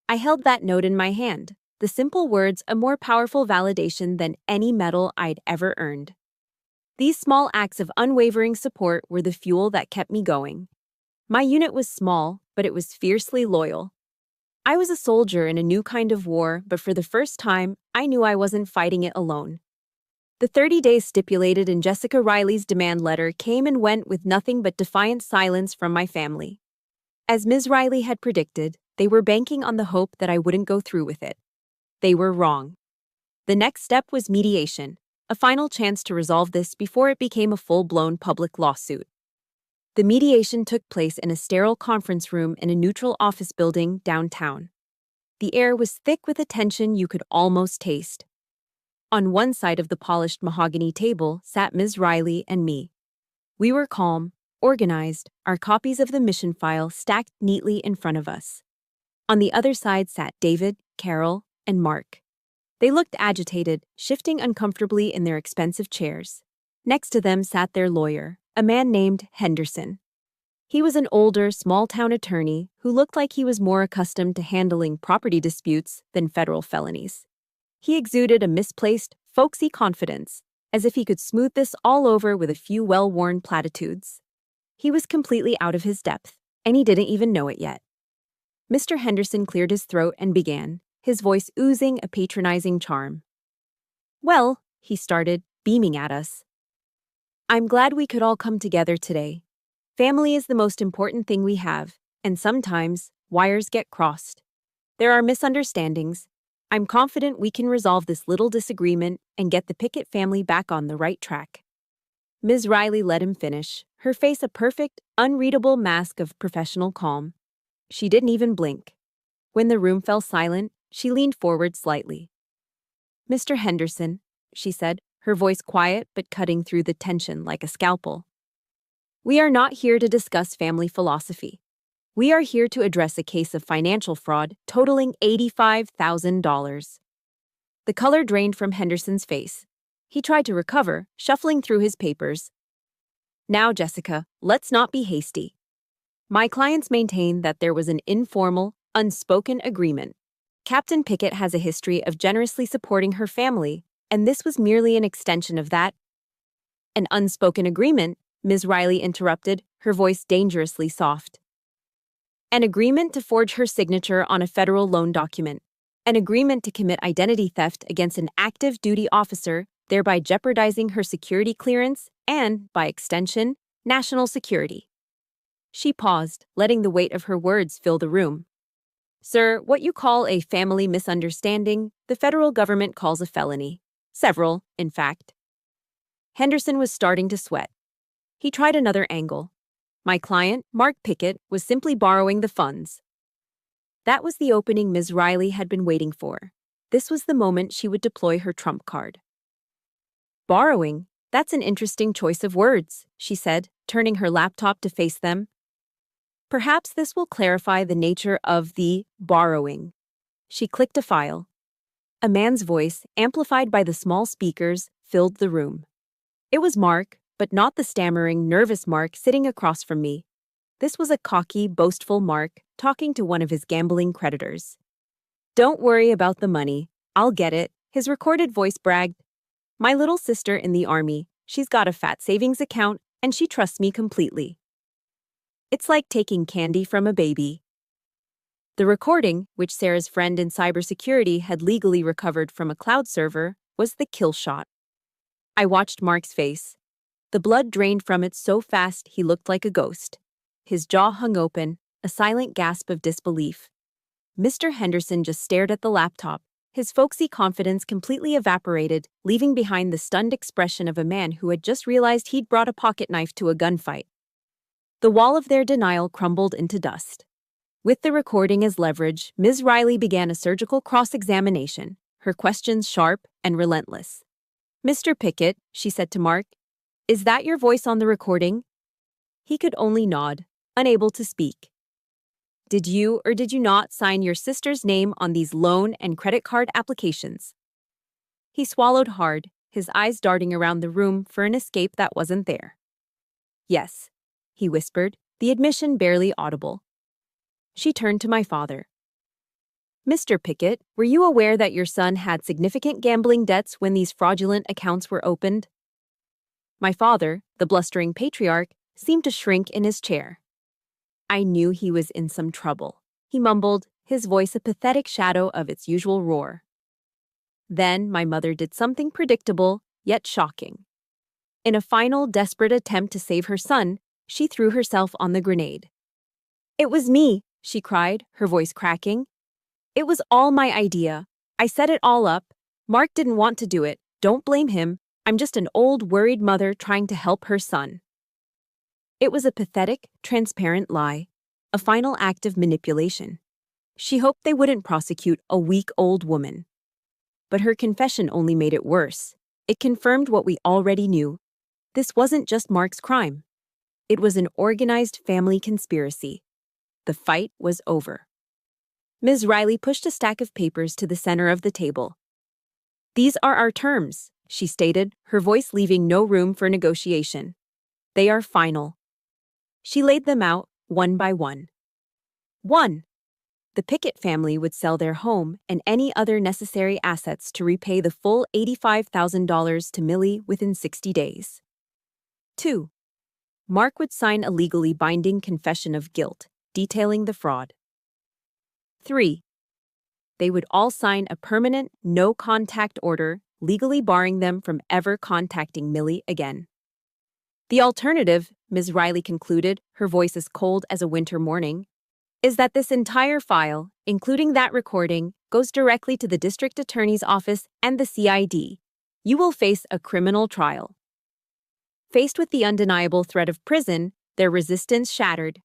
I held that note in my hand, the simple words a more powerful validation than any medal I'd ever earned. These small acts of unwavering support were the fuel that kept me going. My unit was small, but it was fiercely loyal. I was a soldier in a new kind of war, but for the first time, I knew I wasn't fighting it alone. The 30 days stipulated in Jessica Riley's demand letter came and went with nothing but defiant silence from my family. As Ms. Riley had predicted, they were banking on the hope that I wouldn't go through with it. They were wrong. The next step was mediation, a final chance to resolve this before it became a full-blown public lawsuit. The mediation took place in a sterile conference room in a neutral office building downtown. The air was thick with a tension you could almost taste. On one side of the polished mahogany table sat Ms. Riley and me. We were calm, organized, our copies of the mission file stacked neatly in front of us. On the other side sat David, Carol, and Mark. They looked agitated, shifting uncomfortably in their expensive chairs. Next to them sat their lawyer, a man named Henderson. He was an older, small-town attorney who looked like he was more accustomed to handling property disputes than federal felonies. He exuded a misplaced, folksy confidence, as if he could smooth this all over with a few well-worn platitudes. He was completely out of his depth, and he didn't even know it yet. Mr. Henderson cleared his throat and began, his voice oozing a patronizing charm. "Well," he started, beaming at us. "I'm glad we could all come together today. Family is the most important thing we have, and sometimes wires get crossed. There are misunderstandings. I'm confident we can resolve this little disagreement and get the Pickett family back on the right track." Ms. Riley let him finish, her face a perfect, unreadable mask of professional calm. She didn't even blink. When the room fell silent, she leaned forward slightly. "Mr. Henderson," she said, her voice quiet but cutting through the tension like a scalpel. "We are not here to discuss family philosophy. We are here to address a case of financial fraud totaling $85,000. The color drained from Henderson's face. He tried to recover, shuffling through his papers. "Now, Jessica, let's not be hasty. My clients maintain that there was an informal, unspoken agreement. Captain Pickett has a history of generously supporting her family, and this was merely an extension of that." "An unspoken agreement," Ms. Riley interrupted, her voice dangerously soft. "An agreement to forge her signature on a federal loan document. An agreement to commit identity theft against an active duty officer, thereby jeopardizing her security clearance and, by extension, national security." She paused, letting the weight of her words fill the room. "Sir, what you call a family misunderstanding, the federal government calls a felony. Several, in fact." Henderson was starting to sweat. He tried another angle. "My client, Mark Pickett, was simply borrowing the funds." That was the opening Ms. Riley had been waiting for. This was the moment she would deploy her trump card. "Borrowing? That's an interesting choice of words," she said, turning her laptop to face them. "Perhaps this will clarify the nature of the borrowing." She clicked a file. A man's voice, amplified by the small speakers, filled the room. It was Mark, but not the stammering, nervous Mark sitting across from me. This was a cocky, boastful Mark talking to one of his gambling creditors. "Don't worry about the money. I'll get it," his recorded voice bragged. "My little sister in the Army, she's got a fat savings account, and she trusts me completely. It's like taking candy from a baby." The recording, which Sarah's friend in cybersecurity had legally recovered from a cloud server, was the kill shot. I watched Mark's face. The blood drained from it so fast he looked like a ghost. His jaw hung open, a silent gasp of disbelief. Mr. Henderson just stared at the laptop, his folksy confidence completely evaporated, leaving behind the stunned expression of a man who had just realized he'd brought a pocket knife to a gunfight. The wall of their denial crumbled into dust. With the recording as leverage, Ms. Riley began a surgical cross-examination, her questions sharp and relentless. "Mr. Pickett," she said to Mark, "is that your voice on the recording?" He could only nod, unable to speak. "Did you or did you not sign your sister's name on these loan and credit card applications?" He swallowed hard, his eyes darting around the room for an escape that wasn't there. "Yes," he whispered, the admission barely audible. She turned to my father. "Mr. Pickett, were you aware that your son had significant gambling debts when these fraudulent accounts were opened?" My father, the blustering patriarch, seemed to shrink in his chair. "I knew he was in some trouble," he mumbled, his voice a pathetic shadow of its usual roar. Then my mother did something predictable, yet shocking. In a final, desperate attempt to save her son, she threw herself on the grenade. "It was me," she cried, her voice cracking. "It was all my idea. I set it all up. Mark didn't want to do it. Don't blame him. I'm just an old, worried mother trying to help her son. It was a pathetic, transparent lie, a final act of manipulation. She hoped they wouldn't prosecute a weak old woman. But her confession only made it worse. It confirmed what we already knew. This wasn't just Mark's crime. It was an organized family conspiracy. The fight was over. Ms. Riley pushed a stack of papers to the center of the table. "These are our terms," she stated, her voice leaving no room for negotiation. "They are final." She laid them out, one by one. 1. The Pickett family would sell their home and any other necessary assets to repay the full $85,000 to Millie within 60 days. 2. Mark would sign a legally binding confession of guilt, detailing the fraud. 3. They would all sign a permanent, no-contact order, legally barring them from ever contacting Millie again. The alternative, Ms. Riley concluded, her voice as cold as a winter morning, is that this entire file, including that recording, goes directly to the district attorney's office and the CID. You will face a criminal trial. Faced with the undeniable threat of prison, their resistance shattered.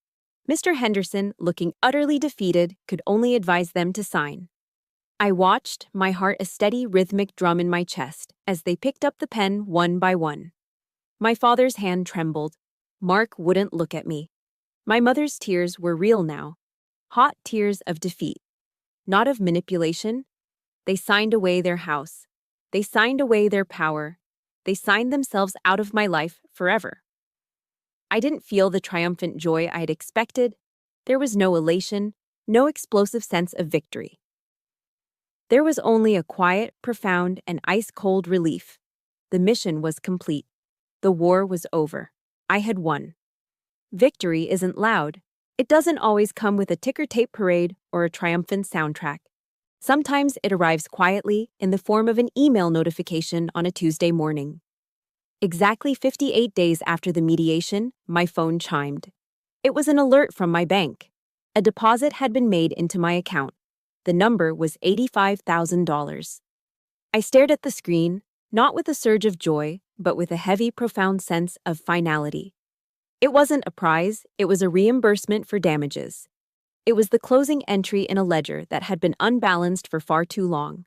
Mr. Henderson, looking utterly defeated, could only advise them to sign. I watched, my heart a steady rhythmic drum in my chest, as they picked up the pen one by one. My father's hand trembled. Mark wouldn't look at me. My mother's tears were real now. Hot tears of defeat. Not of manipulation. They signed away their house. They signed away their power. They signed themselves out of my life forever. I didn't feel the triumphant joy I had expected. There was no elation, no explosive sense of victory. There was only a quiet, profound, and ice-cold relief. The mission was complete. The war was over. I had won. Victory isn't loud. It doesn't always come with a ticker-tape parade or a triumphant soundtrack. Sometimes it arrives quietly in the form of an email notification on a Tuesday morning. Exactly 58 days after the mediation, my phone chimed. It was an alert from my bank. A deposit had been made into my account. The number was $85,000. I stared at the screen, not with a surge of joy, but with a heavy, profound sense of finality. It wasn't a prize, it was a reimbursement for damages. It was the closing entry in a ledger that had been unbalanced for far too long.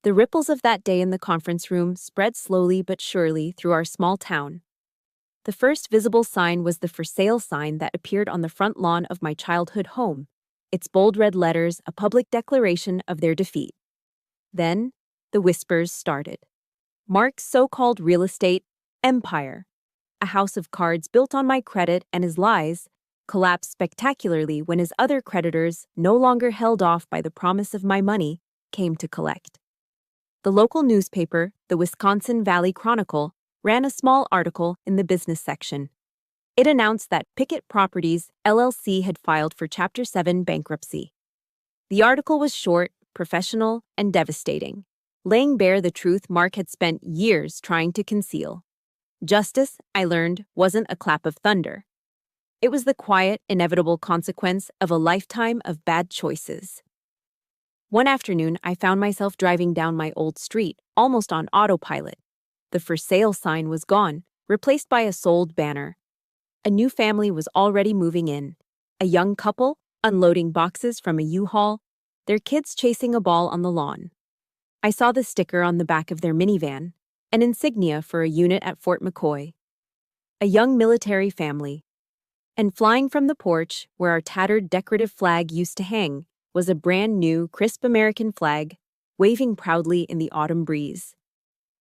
The ripples of that day in the conference room spread slowly but surely through our small town. The first visible sign was the for sale sign that appeared on the front lawn of my childhood home, its bold red letters a public declaration of their defeat. Then, the whispers started. Mark's so-called real estate empire, a house of cards built on my credit and his lies, collapsed spectacularly when his other creditors, no longer held off by the promise of my money, came to collect. The local newspaper, the Wisconsin Valley Chronicle, ran a small article in the business section. It announced that Pickett Properties, LLC had filed for Chapter 7 bankruptcy. The article was short, professional, and devastating, laying bare the truth Mark had spent years trying to conceal. Justice, I learned, wasn't a clap of thunder. It was the quiet, inevitable consequence of a lifetime of bad choices. One afternoon, I found myself driving down my old street, almost on autopilot. The for sale sign was gone, replaced by a sold banner. A new family was already moving in. A young couple, unloading boxes from a U-Haul, their kids chasing a ball on the lawn. I saw the sticker on the back of their minivan, an insignia for a unit at Fort McCoy. A young military family. And flying from the porch, where our tattered decorative flag used to hang, was a brand new, crisp American flag, waving proudly in the autumn breeze.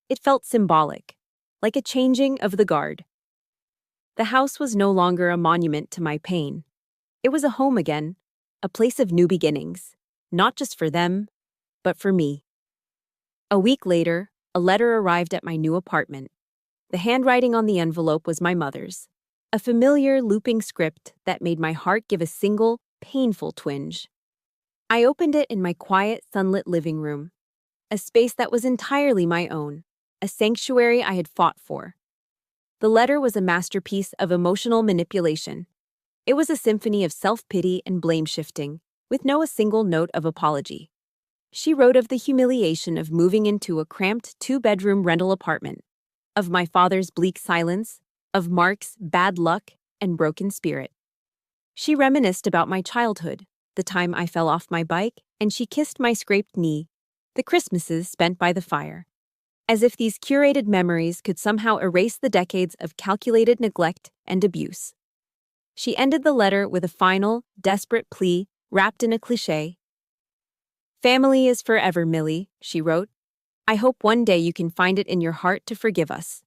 It felt symbolic, like a changing of the guard. The house was no longer a monument to my pain. It was a home again, a place of new beginnings, not just for them, but for me. A week later, a letter arrived at my new apartment. The handwriting on the envelope was my mother's, a familiar looping script that made my heart give a single, painful twinge. I opened it in my quiet, sunlit living room, a space that was entirely my own, a sanctuary I had fought for. The letter was a masterpiece of emotional manipulation. It was a symphony of self-pity and blame-shifting, with no single note of apology. She wrote of the humiliation of moving into a cramped two-bedroom rental apartment, of my father's bleak silence, of Mark's bad luck and broken spirit. She reminisced about my childhood, the time I fell off my bike, and she kissed my scraped knee, the Christmases spent by the fire. As if these curated memories could somehow erase the decades of calculated neglect and abuse. She ended the letter with a final, desperate plea wrapped in a cliché. "Family is forever, Millie," she wrote. "I hope one day you can find it in your heart to forgive us."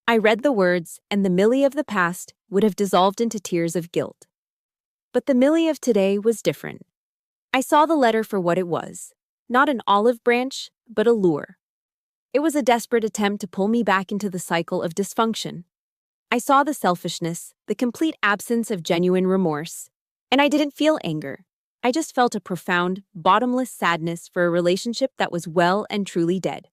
I read the words, and the Millie of the past would have dissolved into tears of guilt. But the Millie of today was different. I saw the letter for what it was, not an olive branch, but a lure. It was a desperate attempt to pull me back into the cycle of dysfunction. I saw the selfishness, the complete absence of genuine remorse, and I didn't feel anger. I just felt a profound, bottomless sadness for a relationship that was well and truly dead.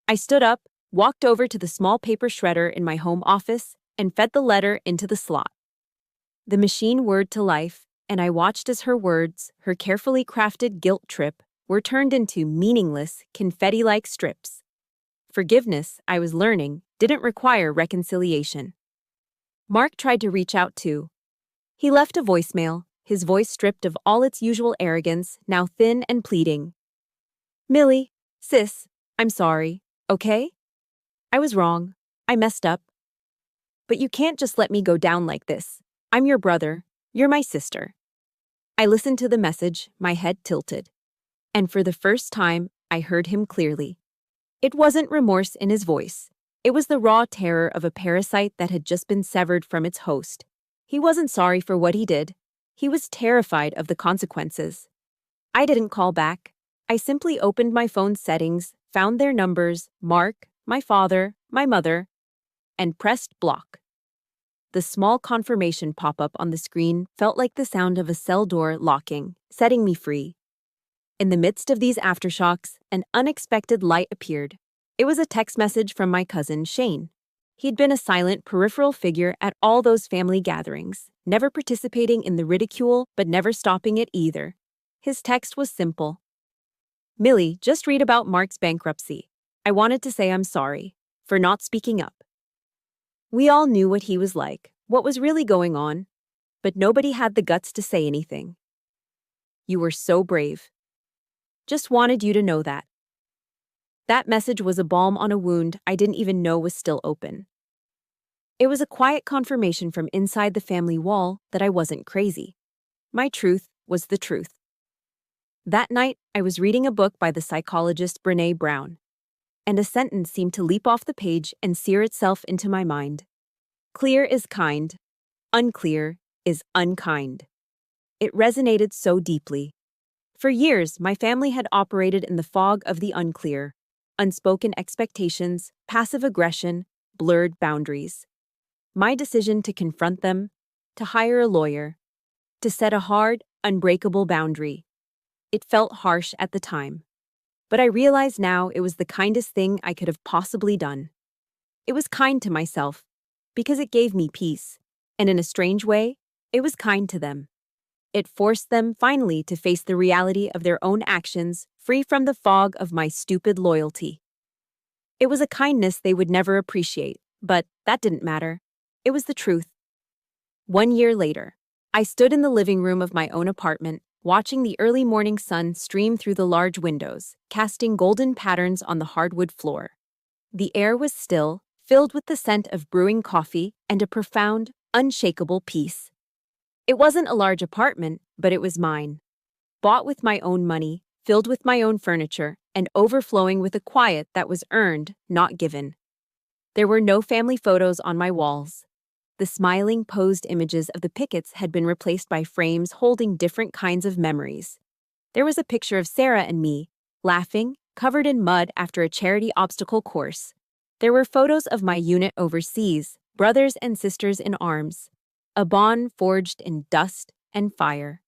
I stood up, walked over to the small paper shredder in my home office, and fed the letter into the slot. The machine whirred to life, and I watched as her words, her carefully crafted guilt trip, were turned into meaningless, confetti-like strips. Forgiveness, I was learning, didn't require reconciliation. Mark tried to reach out too. He left a voicemail, his voice stripped of all its usual arrogance, now thin and pleading. "Millie, sis, I'm sorry, okay? I was wrong. I messed up. But you can't just let me go down like this. I'm your brother. You're my sister." I listened to the message, my head tilted. And for the first time, I heard him clearly. It wasn't remorse in his voice. It was the raw terror of a parasite that had just been severed from its host. He wasn't sorry for what he did. He was terrified of the consequences. I didn't call back. I simply opened my phone's settings, found their numbers, Mark, my father, my mother, and pressed block. The small confirmation pop-up on the screen felt like the sound of a cell door locking, setting me free. In the midst of these aftershocks, an unexpected light appeared. It was a text message from my cousin, Shane. He'd been a silent, peripheral figure at all those family gatherings, never participating in the ridicule but never stopping it either. His text was simple. "Millie, just read about Mark's bankruptcy. I wanted to say I'm sorry for not speaking up." We all knew what he was like, what was really going on, but nobody had the guts to say anything. "You were so brave. Just wanted you to know that." That message was a balm on a wound I didn't even know was still open. It was a quiet confirmation from inside the family wall that I wasn't crazy. My truth was the truth. That night, I was reading a book by the psychologist Brené Brown, and a sentence seemed to leap off the page and sear itself into my mind. "Clear is kind. Unclear is unkind." It resonated so deeply. For years, my family had operated in the fog of the unclear. Unspoken expectations, passive aggression, blurred boundaries. My decision to confront them, to hire a lawyer, to set a hard, unbreakable boundary. It felt harsh at the time. But I realize now it was the kindest thing I could have possibly done. It was kind to myself, because it gave me peace. And in a strange way, it was kind to them. It forced them finally to face the reality of their own actions, free from the fog of my stupid loyalty. It was a kindness they would never appreciate, but that didn't matter. It was the truth. 1 year later, I stood in the living room of my own apartment, watching the early morning sun stream through the large windows, casting golden patterns on the hardwood floor. The air was still, filled with the scent of brewing coffee and a profound, unshakable peace. It wasn't a large apartment, but it was mine. Bought with my own money, filled with my own furniture, and overflowing with a quiet that was earned, not given. There were no family photos on my walls. The smiling, posed images of the Picketts had been replaced by frames holding different kinds of memories. There was a picture of Sarah and me, laughing, covered in mud after a charity obstacle course. There were photos of my unit overseas, brothers and sisters in arms. A bond forged in dust and fire.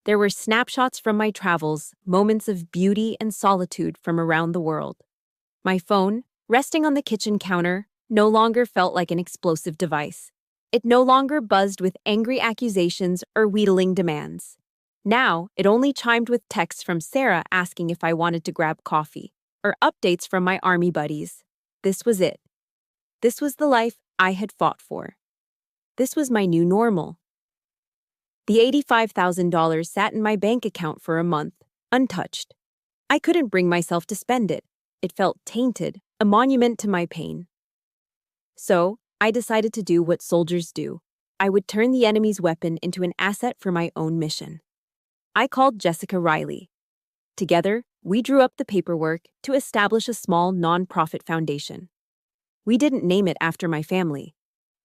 There were snapshots from my travels, moments of beauty and solitude from around the world. My phone, resting on the kitchen counter, no longer felt like an explosive device. It no longer buzzed with angry accusations or wheedling demands. Now, it only chimed with texts from Sarah asking if I wanted to grab coffee, or updates from my army buddies. This was it. This was the life I had fought for. This was my new normal. The $85,000 sat in my bank account for a month, untouched. I couldn't bring myself to spend it. It felt tainted, a monument to my pain. So, I decided to do what soldiers do. I would turn the enemy's weapon into an asset for my own mission. I called Jessica Riley. Together, we drew up the paperwork to establish a small nonprofit foundation. We didn't name it after my family.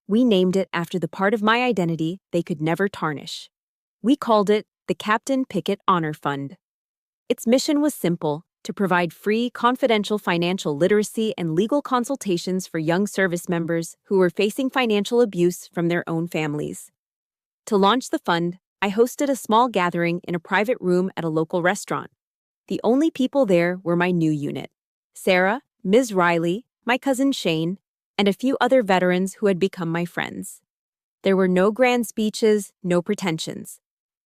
We named it after the part of my identity they could never tarnish. We called it the Captain Pickett Honor Fund. Its mission was simple: to provide free, confidential financial literacy and legal consultations for young service members who were facing financial abuse from their own families. To launch the fund, I hosted a small gathering in a private room at a local restaurant. The only people there were my new unit: Sarah, Ms. Riley, my cousin Shane, and a few other veterans who had become my friends. There were no grand speeches, no pretensions.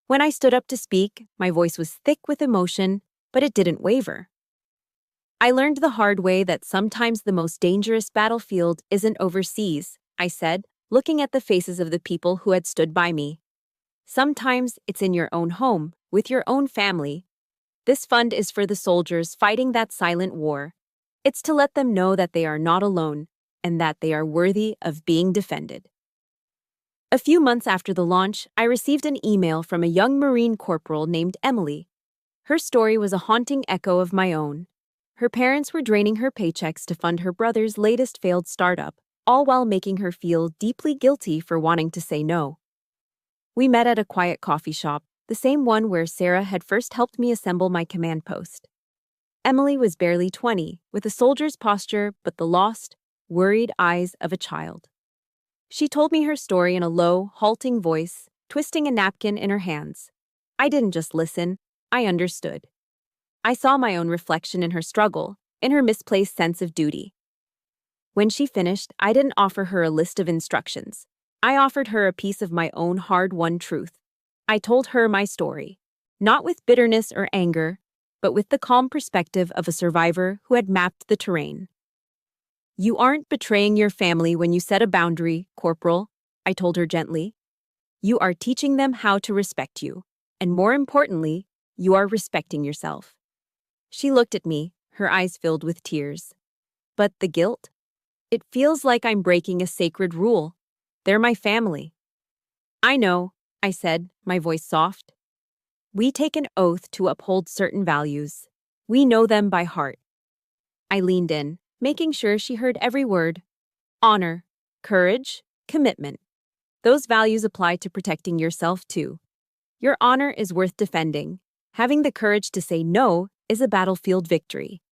When I stood up to speak, my voice was thick with emotion, but it didn't waver. I learned the hard way that sometimes the most dangerous battlefield isn't overseas, I said, looking at the faces of the people who had stood by me. Sometimes it's in your own home, with your own family. This fund is for the soldiers fighting that silent war. It's to let them know that they are not alone, and that they are worthy of being defended. A few months after the launch, I received an email from a young Marine corporal named Emily. Her story was a haunting echo of my own. Her parents were draining her paychecks to fund her brother's latest failed startup, all while making her feel deeply guilty for wanting to say no. We met at a quiet coffee shop, the same one where Sarah had first helped me assemble my command post. Emily was barely 20, with a soldier's posture but the lost, worried eyes of a child. She told me her story in a low, halting voice, twisting a napkin in her hands. I didn't just listen, I understood. I saw my own reflection in her struggle, in her misplaced sense of duty. When she finished, I didn't offer her a list of instructions. I offered her a piece of my own hard-won truth. I told her my story, not with bitterness or anger, but with the calm perspective of a survivor who had mapped the terrain. "You aren't betraying your family when you set a boundary, Corporal," I told her gently. "You are teaching them how to respect you, and more importantly, you are respecting yourself." She looked at me, her eyes filled with tears. "But the guilt? It feels like I'm breaking a sacred rule. They're my family." "I know," I said, my voice soft. "We take an oath to uphold certain values. We know them by heart." I leaned in, making sure she heard every word. Honor, courage, commitment. Those values apply to protecting yourself too. Your honor is worth defending. Having the courage to say no is a battlefield victory.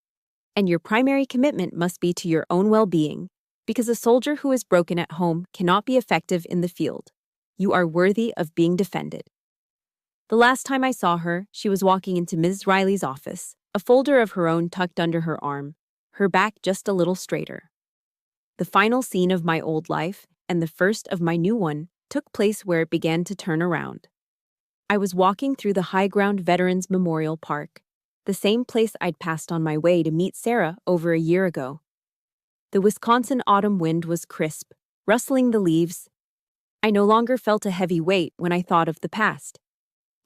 And your primary commitment must be to your own well-being, because a soldier who is broken at home cannot be effective in the field. You are worthy of being defended. The last time I saw her, she was walking into Ms. Riley's office, a folder of her own tucked under her arm, her back just a little straighter. The final scene of my old life, and the first of my new one, took place where it began to turn around. I was walking through the High Ground Veterans Memorial Park, the same place I'd passed on my way to meet Sarah over a year ago. The Wisconsin autumn wind was crisp, rustling the leaves. I no longer felt a heavy weight when I thought of the past.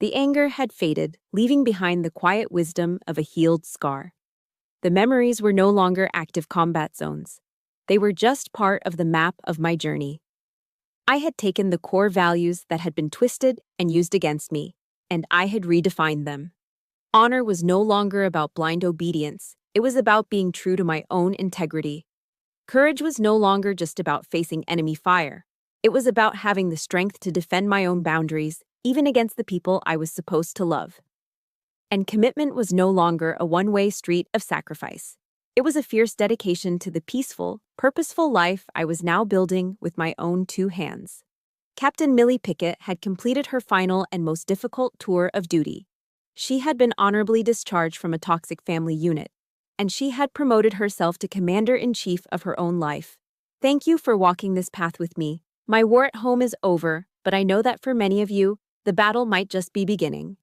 The anger had faded, leaving behind the quiet wisdom of a healed scar. The memories were no longer active combat zones. They were just part of the map of my journey. I had taken the core values that had been twisted and used against me, and I had redefined them. Honor was no longer about blind obedience. It was about being true to my own integrity. Courage was no longer just about facing enemy fire. It was about having the strength to defend my own boundaries, even against the people I was supposed to love. And commitment was no longer a one-way street of sacrifice. It was a fierce dedication to the peaceful, purposeful life I was now building with my own two hands. Captain Millie Pickett had completed her final and most difficult tour of duty. She had been honorably discharged from a toxic family unit, and she had promoted herself to commander-in-chief of her own life. Thank you for walking this path with me. My war at home is over, but I know that for many of you, the battle might just be beginning.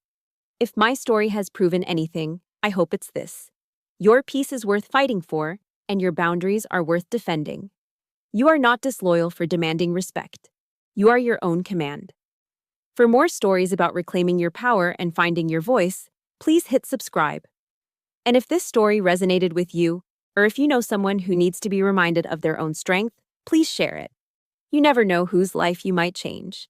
If my story has proven anything, I hope it's this. Your peace is worth fighting for, and your boundaries are worth defending. You are not disloyal for demanding respect. You are your own command. For more stories about reclaiming your power and finding your voice, please hit subscribe. And if this story resonated with you, or if you know someone who needs to be reminded of their own strength, please share it. You never know whose life you might change.